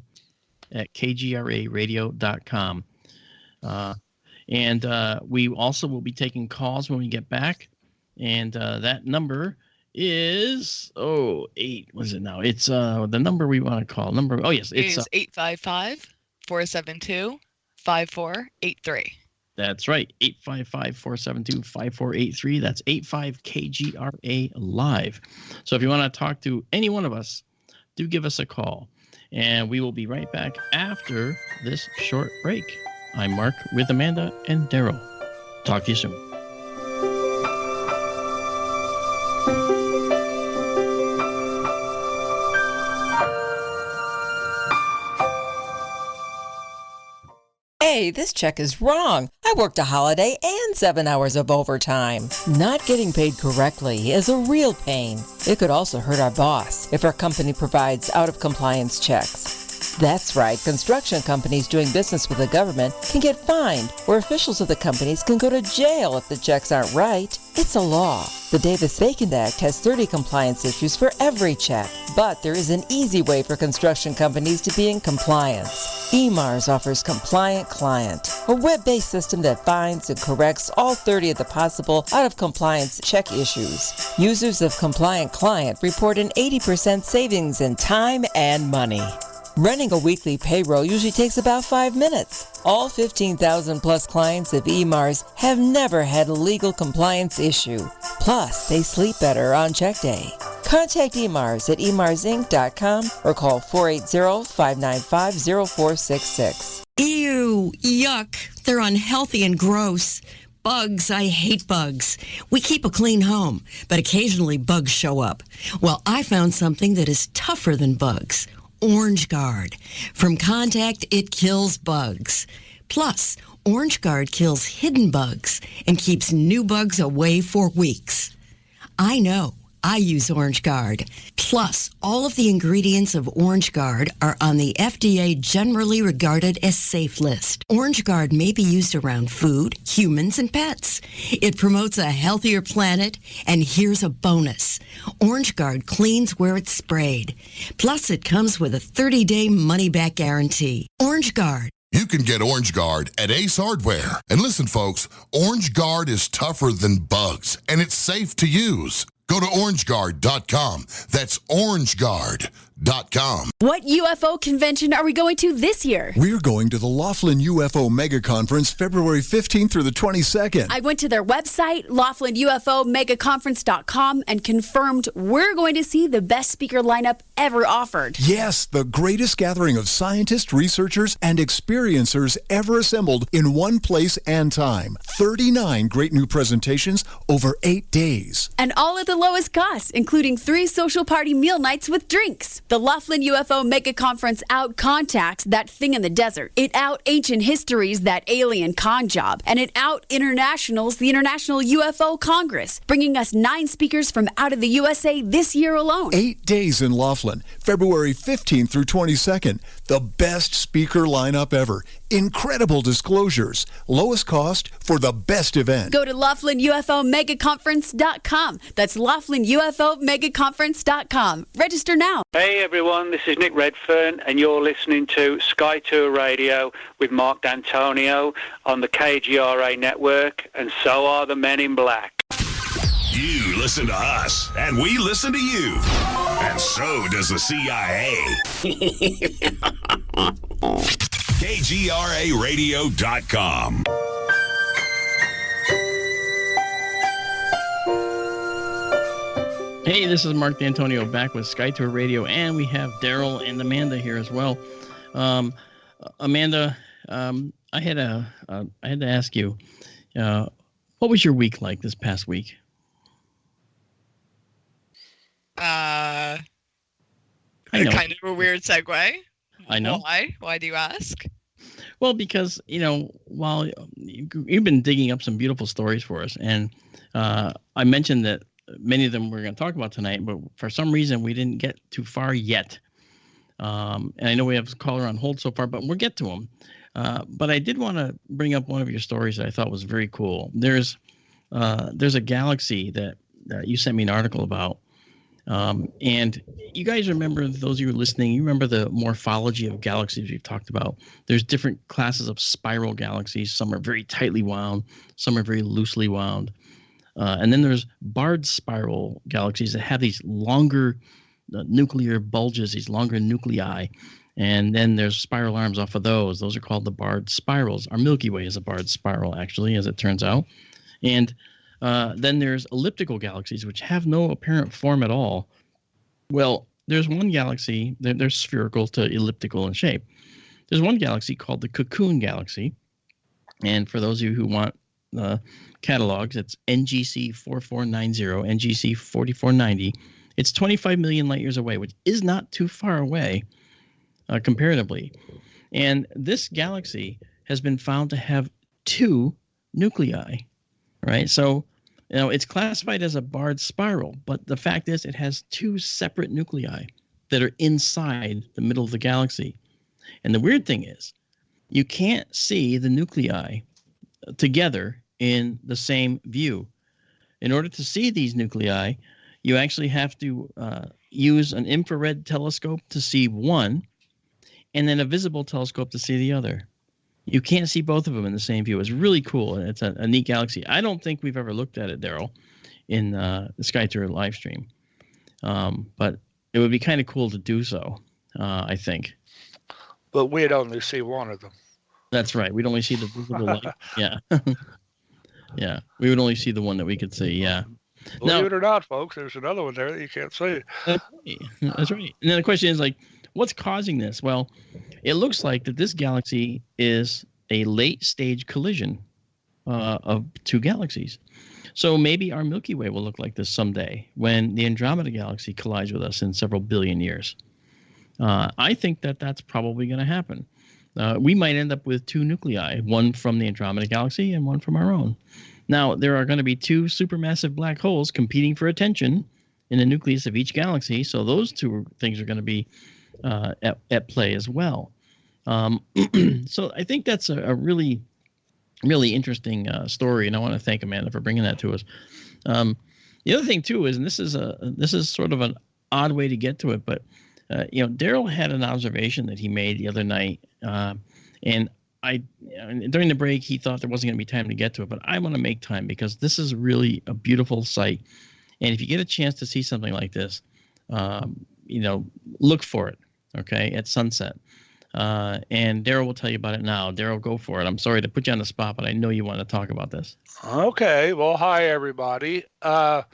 at kgraradio.com. And we also will be taking calls when we get back. And that number is what is it now? It's the number we want to call. It's 855-472-5483. That's right, 855-472-5483. That's 85-KGRA Live. So if you want to talk to any one of us, do give us a call. And we will be right back after this short break. I'm Mark with Amanda and Daryl. Talk to you soon. Hey, this check is wrong. I worked a holiday and 7 hours of overtime. Not getting paid correctly is a real pain. It could also hurt our boss if our company provides out-of-compliance checks. That's right, construction companies doing business with the government can get fined, or officials of the companies can go to jail if the checks aren't right. It's a law. The Davis-Bacon Act has 30 compliance issues for every check, but there is an easy way for construction companies to be in compliance. EMARS offers Compliant Client, a web-based system that finds and corrects all 30 of the possible out-of-compliance check issues. Users of Compliant Client report an 80% savings in time and money. Running a weekly payroll usually takes about 5 minutes. All 15,000 plus clients of EMARS have never had a legal compliance issue. Plus, they sleep better on check day. Contact EMARS at emarsinc.com or call 480-595-0466. Ew, yuck. They're unhealthy and gross. Bugs, I hate bugs. We keep a clean home, but occasionally bugs show up. Well, I found something that is tougher than bugs. Orange Guard. From contact, it kills bugs. Plus, Orange Guard kills hidden bugs and keeps new bugs away for weeks. I know. I use Orange Guard. Plus, all of the ingredients of Orange Guard are on the FDA generally regarded as safe list. Orange Guard may be used around food, humans, and pets. It promotes a healthier planet, and here's a bonus. Orange Guard cleans where it's sprayed. Plus, it comes with a 30-day money-back guarantee. Orange Guard. You can get Orange Guard at Ace Hardware. And listen, folks, Orange Guard is tougher than bugs, and it's safe to use. Go to orangeguard.com. That's orangeguard.com. What UFO convention are we going to this year? We're going to the Laughlin UFO Mega Conference February 15th through the 22nd. I went to their website, LaughlinUFOMegaconference.com, and confirmed we're going to see the best speaker lineup ever offered. Yes, the greatest gathering of scientists, researchers, and experiencers ever assembled in one place and time. 39 great new presentations over 8 days. And all at the lowest cost, including 3 social party meal nights with drinks. The Laughlin UFO Mega Conference out contacts that thing in the desert. It out ancient histories, that alien con job. And it out internationals, the International UFO Congress, bringing us 9 speakers from out of the USA this year alone. 8 days in Laughlin, February 15th through 22nd. The best speaker lineup ever. Incredible disclosures. Lowest cost for the best event. Go to LaughlinUFOMegaconference.com. That's LaughlinUFOMegaconference.com. Register now. Hey everyone, this is Nick Redfern and you're listening to Sky Tour Radio with Mark D'Antonio on the KGRA network, and so are the Men in Black. You listen to us, and we listen to you. And so does the CIA. KGRARadio.com. Hey, this is Mark D'Antonio back with Sky Tour Radio, and we have Daryl and Amanda here as well. Amanda, I had to ask you, what was your week like this past week? Kind of a weird segue. I know. Why? Why do you ask? Well, because, while you've been digging up some beautiful stories for us, and I mentioned that many of them we're going to talk about tonight, but for some reason we didn't get too far yet. And I know we have a caller on hold so far, but we'll get to them. But I did want to bring up one of your stories that I thought was very cool. There's a galaxy that you sent me an article about. And you guys remember, those of you listening, you remember the morphology of galaxies we've talked about. There's different classes of spiral galaxies. Some are very tightly wound. Some are very loosely wound. And then there's barred spiral galaxies that have these longer nuclear bulges, these longer nuclei. And then there's spiral arms off of those. Those are called the barred spirals. Our Milky Way is a barred spiral, actually, as it turns out. And then there's elliptical galaxies, which have no apparent form at all. Well, there's one galaxy, they're spherical to elliptical in shape. There's one galaxy called the Cocoon Galaxy. And for those of you who want catalogs, it's NGC 4490, NGC 4490. It's 25 million light years away, which is not too far away comparatively. And this galaxy has been found to have 2 nuclei, right? So, it's classified as a barred spiral, but the fact is it has 2 separate nuclei that are inside the middle of the galaxy. And the weird thing is, you can't see the nuclei together in the same view. In order to see these nuclei, you actually have to use an infrared telescope to see one, and then a visible telescope to see the other. You can't see both of them in the same view. It's really cool, and it's a neat galaxy. I don't think we've ever looked at it, Daryl, in the Sky Tour live stream. But it would be kind of cool to do so, I think. But we'd only see one of them. That's right. We'd only see the visible light. Yeah. Yeah. We would only see the one that we could see. Yeah. Believe it or not, folks, there's another one there that you can't see. That's right. And then the question is, what's causing this? Well, it looks like that this galaxy is a late stage collision of 2 galaxies. So maybe our Milky Way will look like this someday when the Andromeda Galaxy collides with us in several billion years. I think that that's probably going to happen. We might end up with 2 nuclei, one from the Andromeda Galaxy and one from our own. Now, there are going to be 2 supermassive black holes competing for attention in the nucleus of each galaxy, so those 2 things are going to be at play as well. So I think that's a really, really interesting story, and I want to thank Amanda for bringing that to us. The other thing too is, and this is sort of an odd way to get to it, but Daryl had an observation that he made the other night, and during the break he thought there wasn't going to be time to get to it, but I want to make time because this is really a beautiful sight, and if you get a chance to see something like this, look for it. Okay, at sunset. And Daryl will tell you about it now. Daryl, go for it. I'm sorry to put you on the spot, but I know you want to talk about this. Okay. Well, hi, everybody. I'm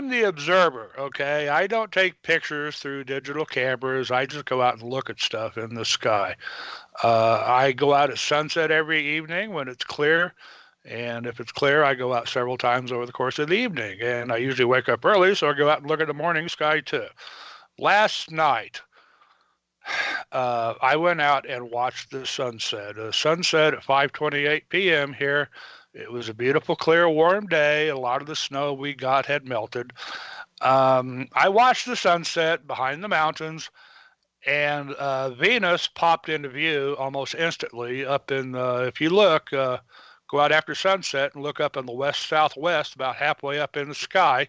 the observer, okay? I don't take pictures through digital cameras. I just go out and look at stuff in the sky. I go out at sunset every evening when it's clear. And if it's clear, I go out several times over the course of the evening. And I usually wake up early, so I go out and look at the morning sky, too. Last night, I went out and watched the sunset. Sunset at 5:28 p.m. here. It was a beautiful, clear, warm day. A lot of the snow we got had melted. I watched the sunset behind the mountains, and Venus popped into view almost instantly up in if you look, go out after sunset and look up in the west-southwest, about halfway up in the sky.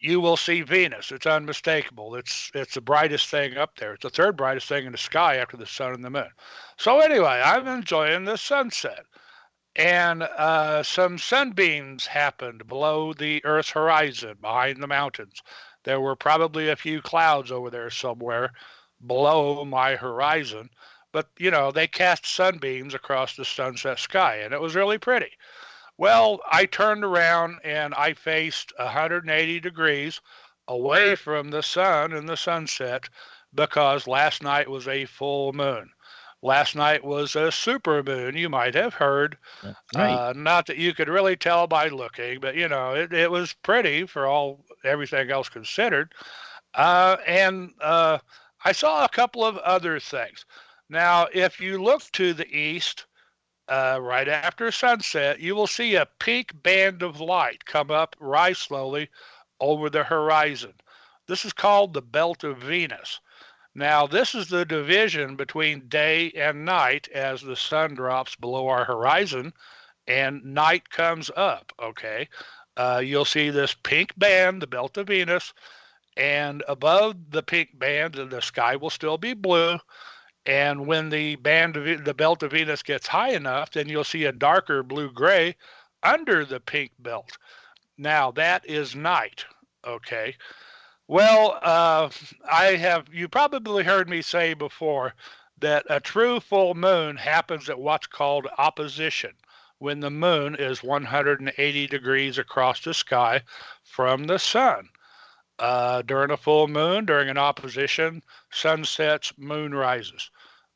You will see Venus. It's unmistakable. It's the brightest thing up there. It's the 3rd brightest thing in the sky after the sun and the moon. So anyway, I'm enjoying the sunset. And some sunbeams happened below the Earth's horizon, behind the mountains. There were probably a few clouds over there somewhere below my horizon. But, they cast sunbeams across the sunset sky, and it was really pretty. Well, I turned around and I faced 180 degrees away from the sun and the sunset because last night was a full moon. Last night was a super moon, you might have heard. That's right. Not that you could really tell by looking, but it was pretty for everything else considered. And I saw a couple of other things. Now, if you look to the east, right after sunset, you will see a pink band of light come up, rise slowly over the horizon. This is called the belt of Venus. Now, this is the division between day and night as the sun drops below our horizon and night comes up, okay? You'll see this pink band, the belt of Venus, and above the pink band, the sky will still be blue. And when the belt of Venus gets high enough, then you'll see a darker blue-gray under the pink belt. Now, that is night, okay? Well, you probably heard me say before that a true full moon happens at what's called opposition, when the moon is 180 degrees across the sky from the sun. During a full moon, during an opposition, sun sets, moon rises.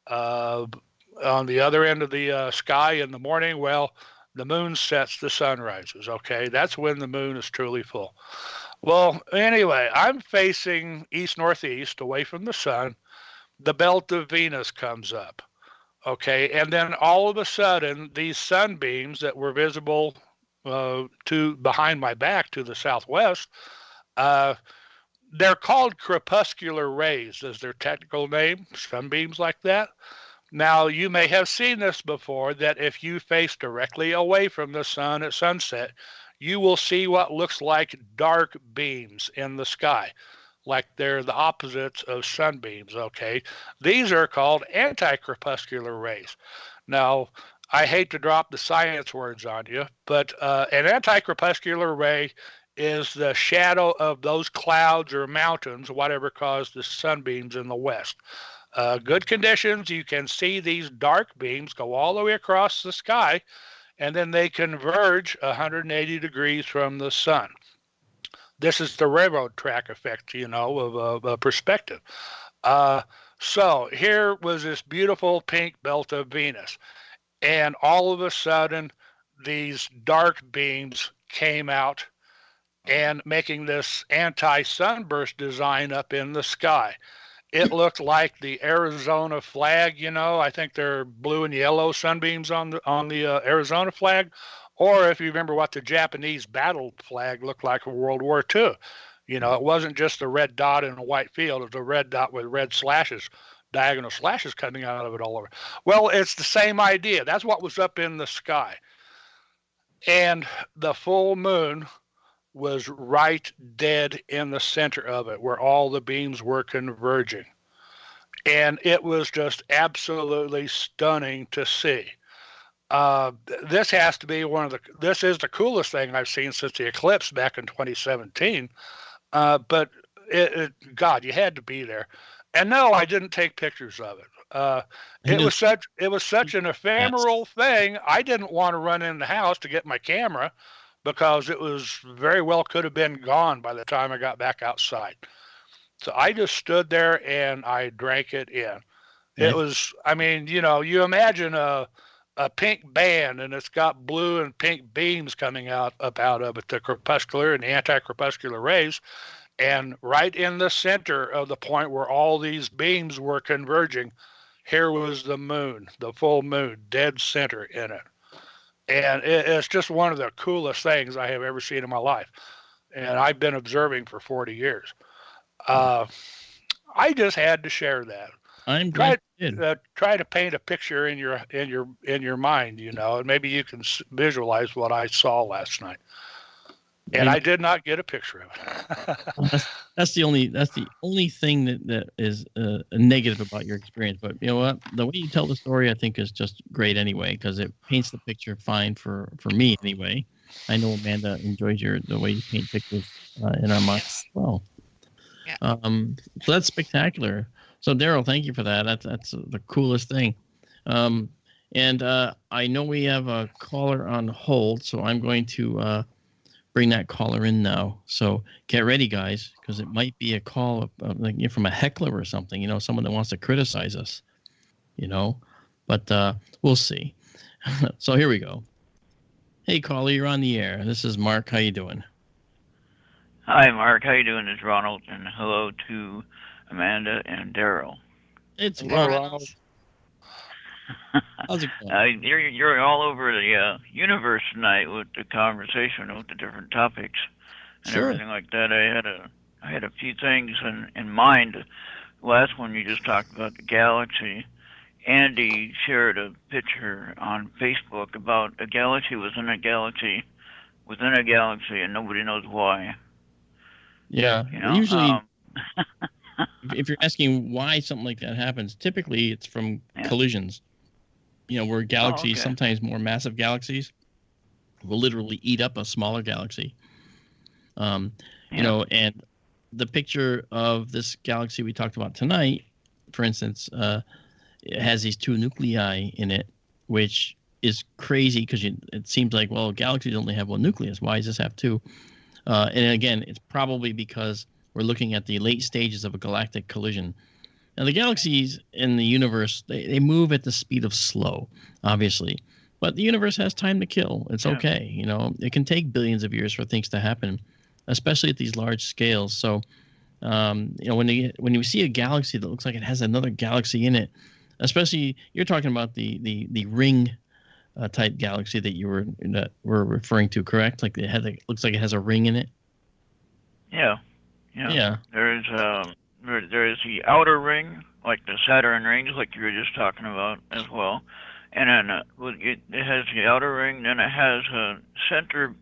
On the other end of the sky in the morning, well, the moon sets, the sun rises, okay? That's when the moon is truly full. Well, anyway, I'm facing east-northeast away from the sun. The belt of Venus comes up, okay? And then all of a sudden, these sunbeams that were visible behind my back to the southwest, they're called crepuscular rays, is their technical name, sunbeams like that. Now, you may have seen this before, that if you face directly away from the sun at sunset, you will see what looks like dark beams in the sky, like they're the opposites of sunbeams, okay? These are called anti-crepuscular rays. Now, I hate to drop the science words on you, but an anti-crepuscular ray is the shadow of those clouds or mountains, whatever caused the sunbeams in the west. Good conditions, you can see these dark beams go all the way across the sky, and then they converge 180 degrees from the sun. This is the railroad track effect, of perspective. So here was this beautiful pink belt of Venus, and all of a sudden, these dark beams came out and making this anti-sunburst design up in the sky. It looked like the Arizona flag, I think they're blue and yellow sunbeams on the Arizona flag, or if you remember what the Japanese battle flag looked like in World War II. It wasn't just a red dot in a white field, it was a red dot with red slashes, diagonal slashes coming out of it all over. Well, it's the same idea. That's what was up in the sky. And the full moon was right dead in the center of it where all the beams were converging. And it was just absolutely stunning to see. This has to be this is the coolest thing I've seen since the eclipse back in 2017. But God, you had to be there. And no, I didn't take pictures of it. It was such an ephemeral thing. I didn't want to run in the house to get my camera, because it was very well could have been gone by the time I got back outside. So I just stood there and I drank it in. It was, you imagine a pink band and it's got blue and pink beams coming up out of it, the crepuscular and the anti-crepuscular rays. And right in the center of the point where all these beams were converging, here was the moon, the full moon, dead center in it. And it's just one of the coolest things I have ever seen in my life. And I've been observing for 40 years. I just had to share that. I'm glad try to paint a picture in your mind, and maybe you can visualize what I saw last night. And I did not get a picture of it. That's the only thing that is a negative about your experience. But you know what? The way you tell the story, I think, is just great anyway, because it paints the picture fine for me anyway. I know Amanda enjoys the way you paint pictures in our minds as well. Yeah. So that's spectacular. So Daryl, thank you for that. That's the coolest thing. And I know we have a caller on hold, so I'm going to bring that caller in now. So get ready, guys, because it might be a call from a heckler or something, someone that wants to criticize us, But we'll see. So here we go. Hey, caller, you're on the air. This is Mark. How you doing? Hi, Mark. How you doing? It's Ronald, and hello to Amanda and Daryl. It's Ronald. How's it going? You're all over the universe tonight with the conversation with the different topics and everything like that. I had a few things in mind. The last one you just talked about the galaxy. Andy shared a picture on Facebook about a galaxy within a galaxy within a galaxy, and nobody knows why. Yeah, usually, if you're asking why something like that happens, typically it's from collisions. Where galaxies, sometimes more massive galaxies, will literally eat up a smaller galaxy. And the picture of this galaxy we talked about tonight, for instance, it has these two nuclei in it, which is crazy because it seems like, well, galaxies only have one nucleus. Why does this have two? And again, it's probably because we're looking at the late stages of a galactic collision. Now, the galaxies in the universe, they move at the speed of slow, obviously. But the universe has time to kill. It's okay. It can take billions of years for things to happen, especially at these large scales. So, when you see a galaxy that looks like it has another galaxy in it, especially you're talking about the ring type galaxy that we're referring to, correct? Like it looks like it has a ring in it. Yeah. There is the outer ring, like the Saturn rings, like you were just talking about as well, and then it has the outer ring. Then it has a center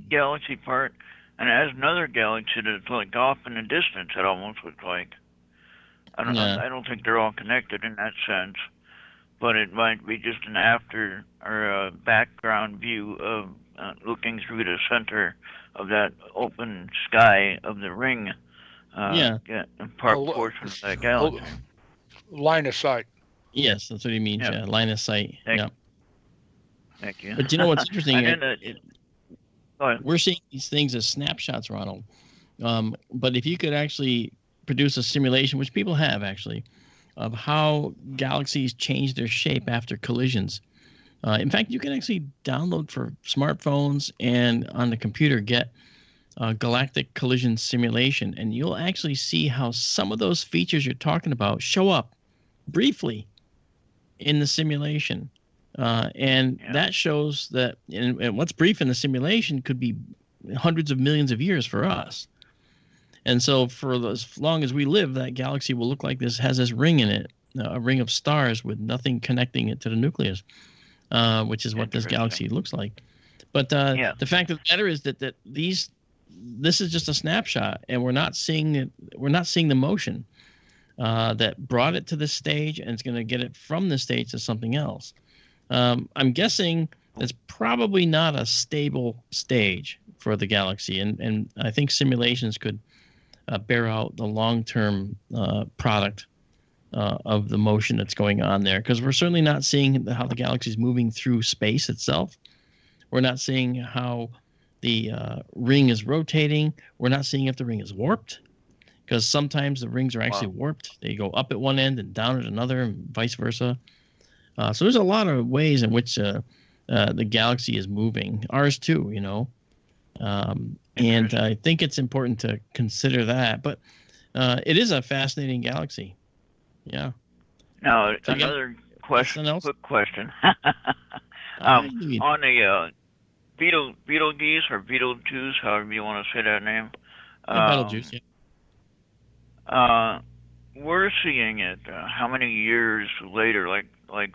galaxy part, and it has another galaxy that's like off in the distance. It almost looks like. I don't think they're all connected in that sense, but it might be just an after or a background view of looking through the center of that open sky of the ring. Portion of that galaxy. Line of sight. Yes, that's what he means. Yeah, line of sight. Thank you. But what's interesting? We're seeing these things as snapshots, Ronald. But if you could actually produce a simulation, which people have actually, of how galaxies change their shape after collisions. In fact, you can actually download for smartphones and on the computer, get galactic collision simulation, and you'll actually see how some of those features you're talking about show up briefly in the simulation. That shows that and what's brief in the simulation could be hundreds of millions of years for us. And so for as long as we live, that galaxy will look like this, has this ring in it, a ring of stars with nothing connecting it to the nucleus, which is what this galaxy looks like. But the fact of the matter is that this is just a snapshot, and we're not seeing it. We're not seeing the motion that brought it to this stage, and it's going to get it from the stage to something else. I'm guessing it's probably not a stable stage for the galaxy, and I think simulations could bear out the long-term product of the motion that's going on there, because we're certainly not seeing how the galaxy is moving through space itself. We're not seeing how the ring is rotating. We're not seeing if the ring is warped, because sometimes the rings are actually warped. They go up at one end and down at another, and vice versa. So there's a lot of ways in which the galaxy is moving. Ours too, and I think it's important to consider that. But it is a fascinating galaxy. Yeah. Now, another question. Quick question. On the Betelgeuse or Betelgeuse, however you want to say that name. Betelgeuse, yeah. We're seeing it how many years later? Like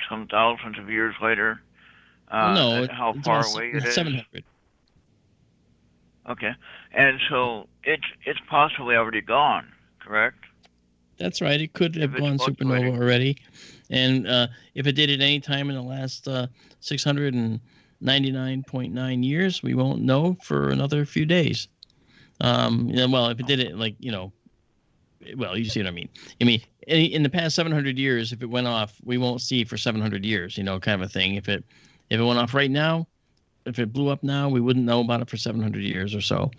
some thousands of years later? No. How far away it is? 700. Okay. And so it's possibly already gone, correct? That's right. It could have gone supernova already. And if it did at any time in the last 699.9 years, we won't know for another few days. Well, if it did it well, you see what I mean. I mean, in the past 700 years, if it went off, we won't see for 700 years, kind of a thing. If it went off right now, if it blew up now, we wouldn't know about it for 700 years or so.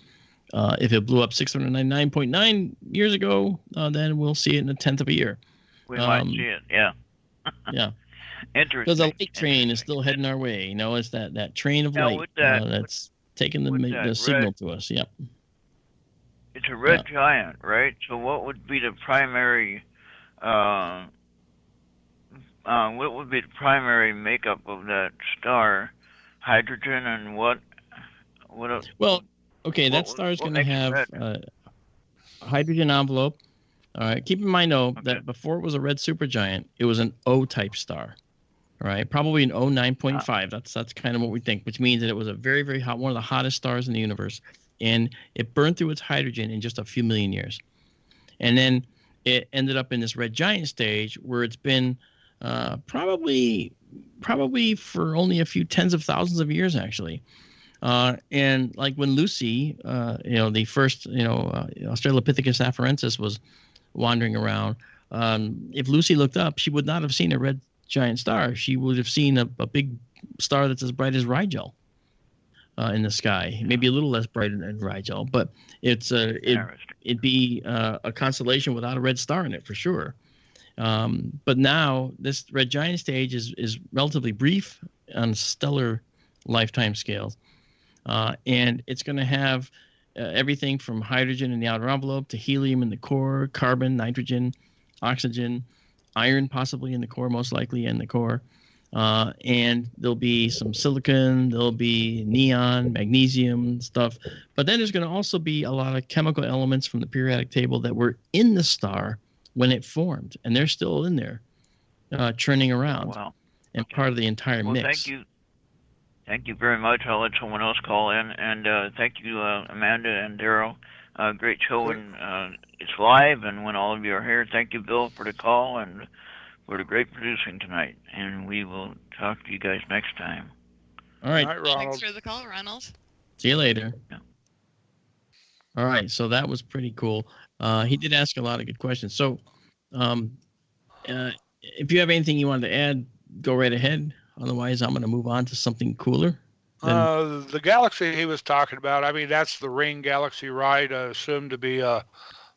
If it blew up 699.9 years ago, then we'll see it in a tenth of a year. We might see it, yeah. Yeah. Interesting. Because the light train is still heading our way. It's that train of light that's taking the signal to us. Yep. It's a red giant, right? So what would be the primary makeup of that star? Hydrogen and what? Well, okay, that star is going to have a hydrogen envelope. All right. Keep in mind, though, that before it was a red supergiant, it was an O-type star. All right. Probably an O9.5. That's kind of what we think, which means that it was a very, very hot, one of the hottest stars in the universe. And it burned through its hydrogen in just a few million years. And then it ended up in this red giant stage where it's been probably for only a few tens of thousands of years, actually. And like when Lucy, the first, Australopithecus afarensis was wandering around, if Lucy looked up, she would not have seen a red giant star. She would have seen a big star that's as bright as Rigel in the sky, maybe a little less bright than Rigel, but it'd be a constellation without a red star in it for sure. But now this red giant stage is relatively brief on stellar lifetime scales. And it's going to have everything from hydrogen in the outer envelope to helium in the core, carbon, nitrogen, oxygen, iron possibly in the core, most likely in the core. And there'll be some silicon, there'll be neon, magnesium stuff. But then there's going to also be a lot of chemical elements from the periodic table that were in the star when it formed. And they're still in there churning around. Wow. And part of the entire mix. Thank you. Thank you very much. I'll let someone else call in. And thank you, Amanda and Daryl. Great show when it's live and when all of you are here. Thank you, Bill, for the call and for the great producing tonight. And we will talk to you guys next time. All right. Thanks for the call, Ronald. See you later. Yeah. All right. So that was pretty cool. He did ask a lot of good questions. So if you have anything you wanted to add, go right ahead. Otherwise, I'm going to move on to something cooler. The galaxy he was talking about, I mean, that's the Ring Galaxy ride, assumed to be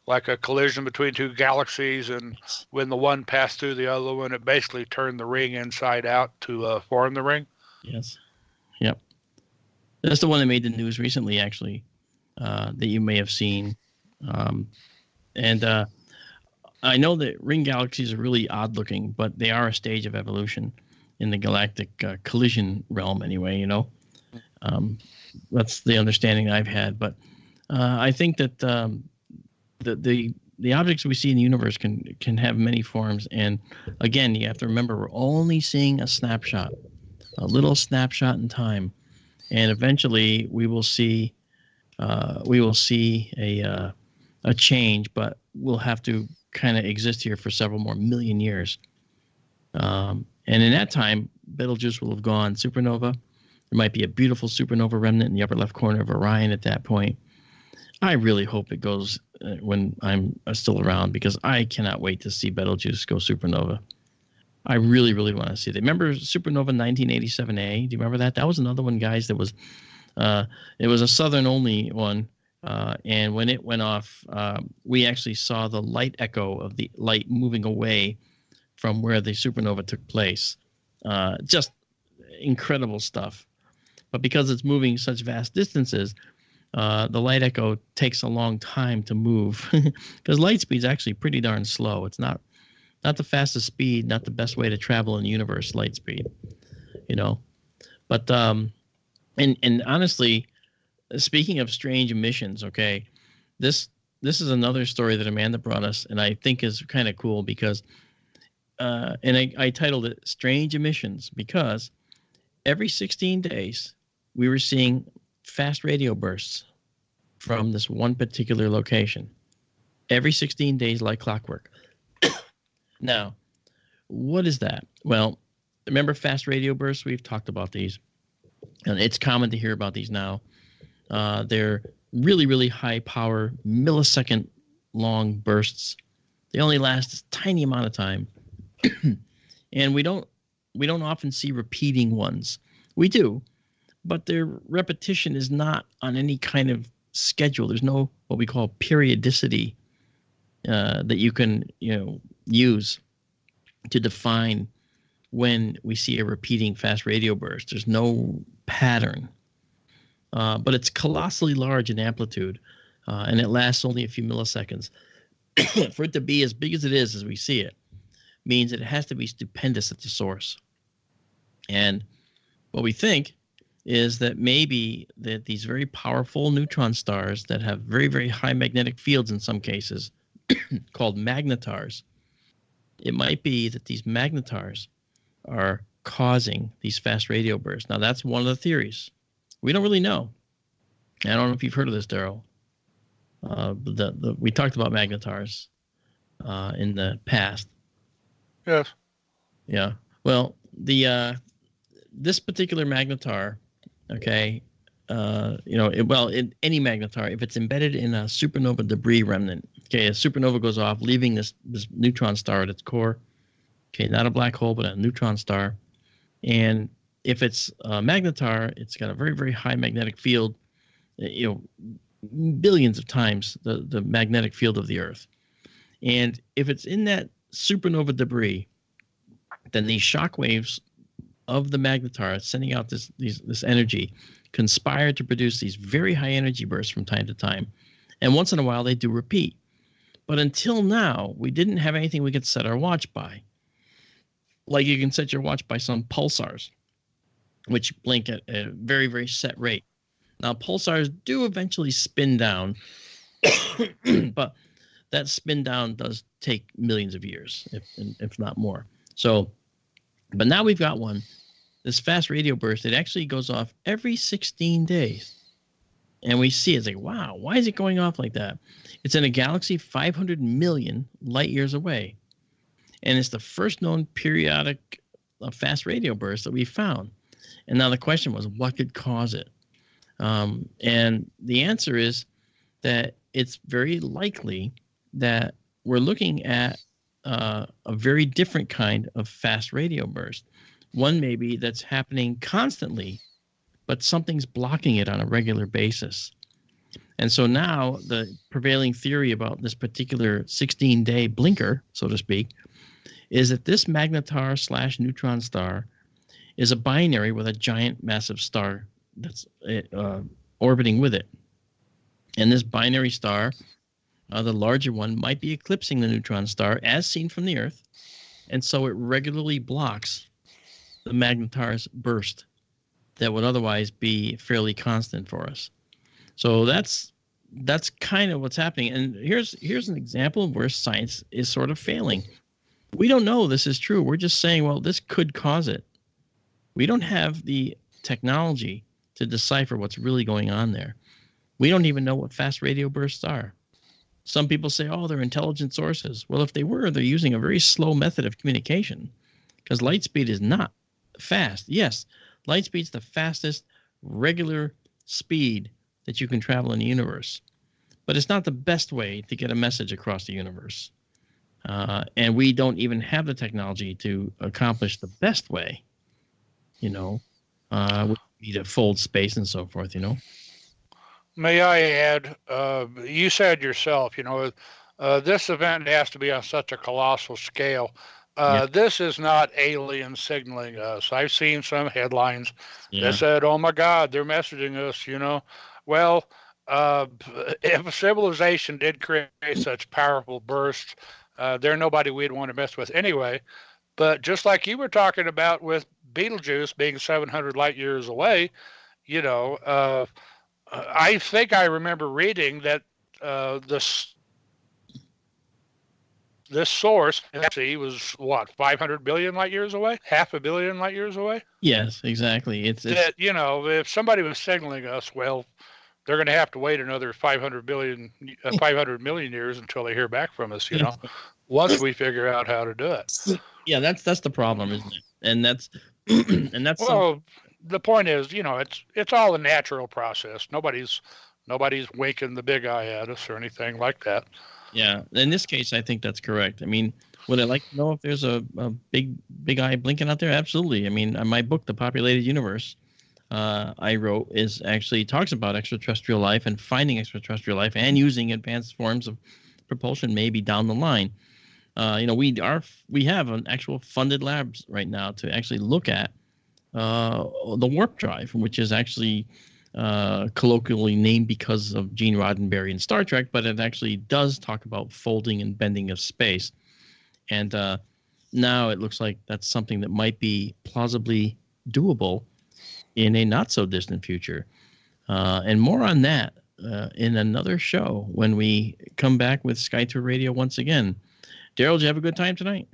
like a collision between two galaxies. And when the one passed through the other one, it basically turned the ring inside out to form the ring. Yes. Yep. That's the one that made the news recently, actually, that you may have seen. And I know that ring galaxies are really odd looking, but they are a stage of evolution in the galactic collision realm anyway, that's the understanding I've had. But I think that the objects we see in the universe can have many forms. And again, you have to remember, we're only seeing a snapshot, a little snapshot in time. And eventually we will see a change, but we'll have to kind of exist here for several more million years. And in that time, Betelgeuse will have gone supernova. There might be a beautiful supernova remnant in the upper left corner of Orion at that point. I really hope it goes when I'm still around, because I cannot wait to see Betelgeuse go supernova. I really, really want to see that. Remember supernova 1987A? Do you remember that? That was another one, guys, that was it was a southern only one. And when it went off, we actually saw the light echo of the light moving away from where the supernova took place. Just incredible stuff. But because it's moving such vast distances, the light echo takes a long time to move, because light speed is actually pretty darn slow. It's not the fastest speed, not the best way to travel in the universe, light speed, But and honestly, speaking of strange emissions, okay, this is another story that Amanda brought us, and I think is kind of cool because. And I titled it Strange Emissions, because every 16 days we were seeing fast radio bursts from this one particular location. Every 16 days like clockwork. Now, what is that? Well, remember fast radio bursts? We've talked about these. And it's common to hear about these now. They're really, really high power millisecond long bursts. They only last a tiny amount of time. And we don't often see repeating ones. We do, but their repetition is not on any kind of schedule. There's no what we call periodicity that you can use to define when we see a repeating fast radio burst. There's no pattern, but it's colossally large in amplitude, and it lasts only a few milliseconds. For it to be as big as it is as we see it means it has to be stupendous at the source. And what we think is that maybe that these very powerful neutron stars that have very, very high magnetic fields in some cases, called magnetars, it might be that these magnetars are causing these fast radio bursts. Now, that's one of the theories. We don't really know. I don't know if you've heard of this, Daryl. We talked about magnetars in the past. Yes. Yeah. Well, this particular magnetar, okay, in any magnetar, if it's embedded in a supernova debris remnant, okay, a supernova goes off, leaving this neutron star at its core, okay, not a black hole, but a neutron star, and if it's a magnetar, it's got a very, very high magnetic field, billions of times the magnetic field of the Earth, and if it's in that supernova debris, then these shock waves of the magnetar sending out this energy conspire to produce these very high energy bursts from time to time, and once in a while they do repeat. But until now, we didn't have anything we could set our watch by. Like you can set your watch by some pulsars, which blink at a very, very set rate. Now, pulsars do eventually spin down, but that spin down does take millions of years, if not more. So, but now we've got one, this fast radio burst. It actually goes off every 16 days. And we see it's like, wow, why is it going off like that? It's in a galaxy 500 million light years away. And it's the first known periodic fast radio burst that we found. And now the question was, what could cause it? And the answer is that it's very likely that we're looking at a very different kind of fast radio burst. One maybe that's happening constantly, but something's blocking it on a regular basis. And so now the prevailing theory about this particular 16-day blinker, so to speak, is that this magnetar / neutron star is a binary with a giant massive star that's orbiting with it. And this binary star, the larger one, might be eclipsing the neutron star as seen from the Earth, and so it regularly blocks the magnetar's burst that would otherwise be fairly constant for us. So that's kind of what's happening. And here's an example of where science is sort of failing. We don't know this is true. We're just saying, well, this could cause it. We don't have the technology to decipher what's really going on there. We don't even know what fast radio bursts are. Some people say, oh, they're intelligent sources. Well, if they were, they're using a very slow method of communication, because light speed is not fast. Yes, light speed's the fastest regular speed that you can travel in the universe, but it's not the best way to get a message across the universe. And we don't even have the technology to accomplish the best way, would be to fold space and so forth, May I add, you said yourself, this event has to be on such a colossal scale. This is not alien signaling us. I've seen some headlines that said, oh my God, they're messaging us, Well, if a civilization did create such powerful bursts, they're nobody we'd want to mess with anyway. But just like you were talking about with Betelgeuse being 700 light years away, I think I remember reading that this source actually was 500 billion light years away, 500 million light years away. Yes, exactly. It's that, if somebody was signaling us, well, they're going to have to wait another 500 million years until they hear back from us. Once we figure out how to do it. Yeah, that's the problem, isn't it? And that's well, the point is, it's all a natural process. Nobody's winking the big eye at us or anything like that. Yeah, in this case, I think that's correct. I mean, would I like to know if there's a big eye blinking out there? Absolutely. I mean, my book, The Populated Universe, I wrote actually talks about extraterrestrial life and finding extraterrestrial life and using advanced forms of propulsion maybe down the line. We have an actual funded labs right now to actually look at the warp drive, which is actually colloquially named because of Gene Roddenberry in Star Trek, but it actually does talk about folding and bending of space. And now it looks like that's something that might be plausibly doable in a not so distant future. And more on that in another show when we come back with Sky Tour Radio once again. Daryl, did you have a good time tonight?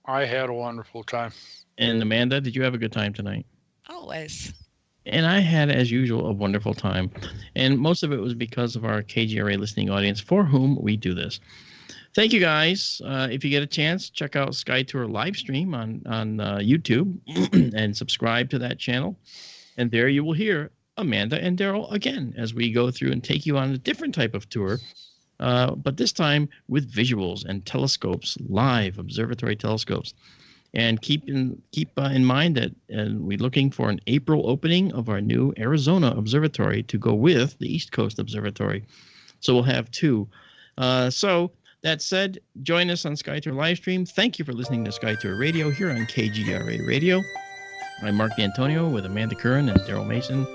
I had a wonderful time. And Amanda, did you have a good time tonight? Always. And I had, as usual, a wonderful time. And most of it was because of our KGRA listening audience for whom we do this. Thank you, guys. If you get a chance, check out Sky Tour live stream on YouTube and subscribe to that channel. And there you will hear Amanda and Daryl again as we go through and take you on a different type of tour, but this time with visuals and telescopes, live observatory telescopes. And keep in mind that we're looking for an April opening of our new Arizona observatory to go with the East Coast Observatory. So we'll have two. So that said, join us on SkyTour Livestream. Thank you for listening to SkyTour Radio here on KGRA Radio. I'm Mark D'Antonio with Amanda Curran and Daryl Mason.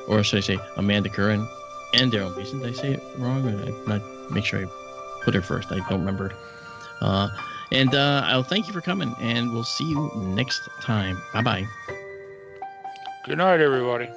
Or should I say Amanda Curran and Daryl Mason? Did I say it wrong? I'm not make sure I put her first. I don't remember. And I'll thank you for coming, and we'll see you next time. Bye-bye. Good night, everybody.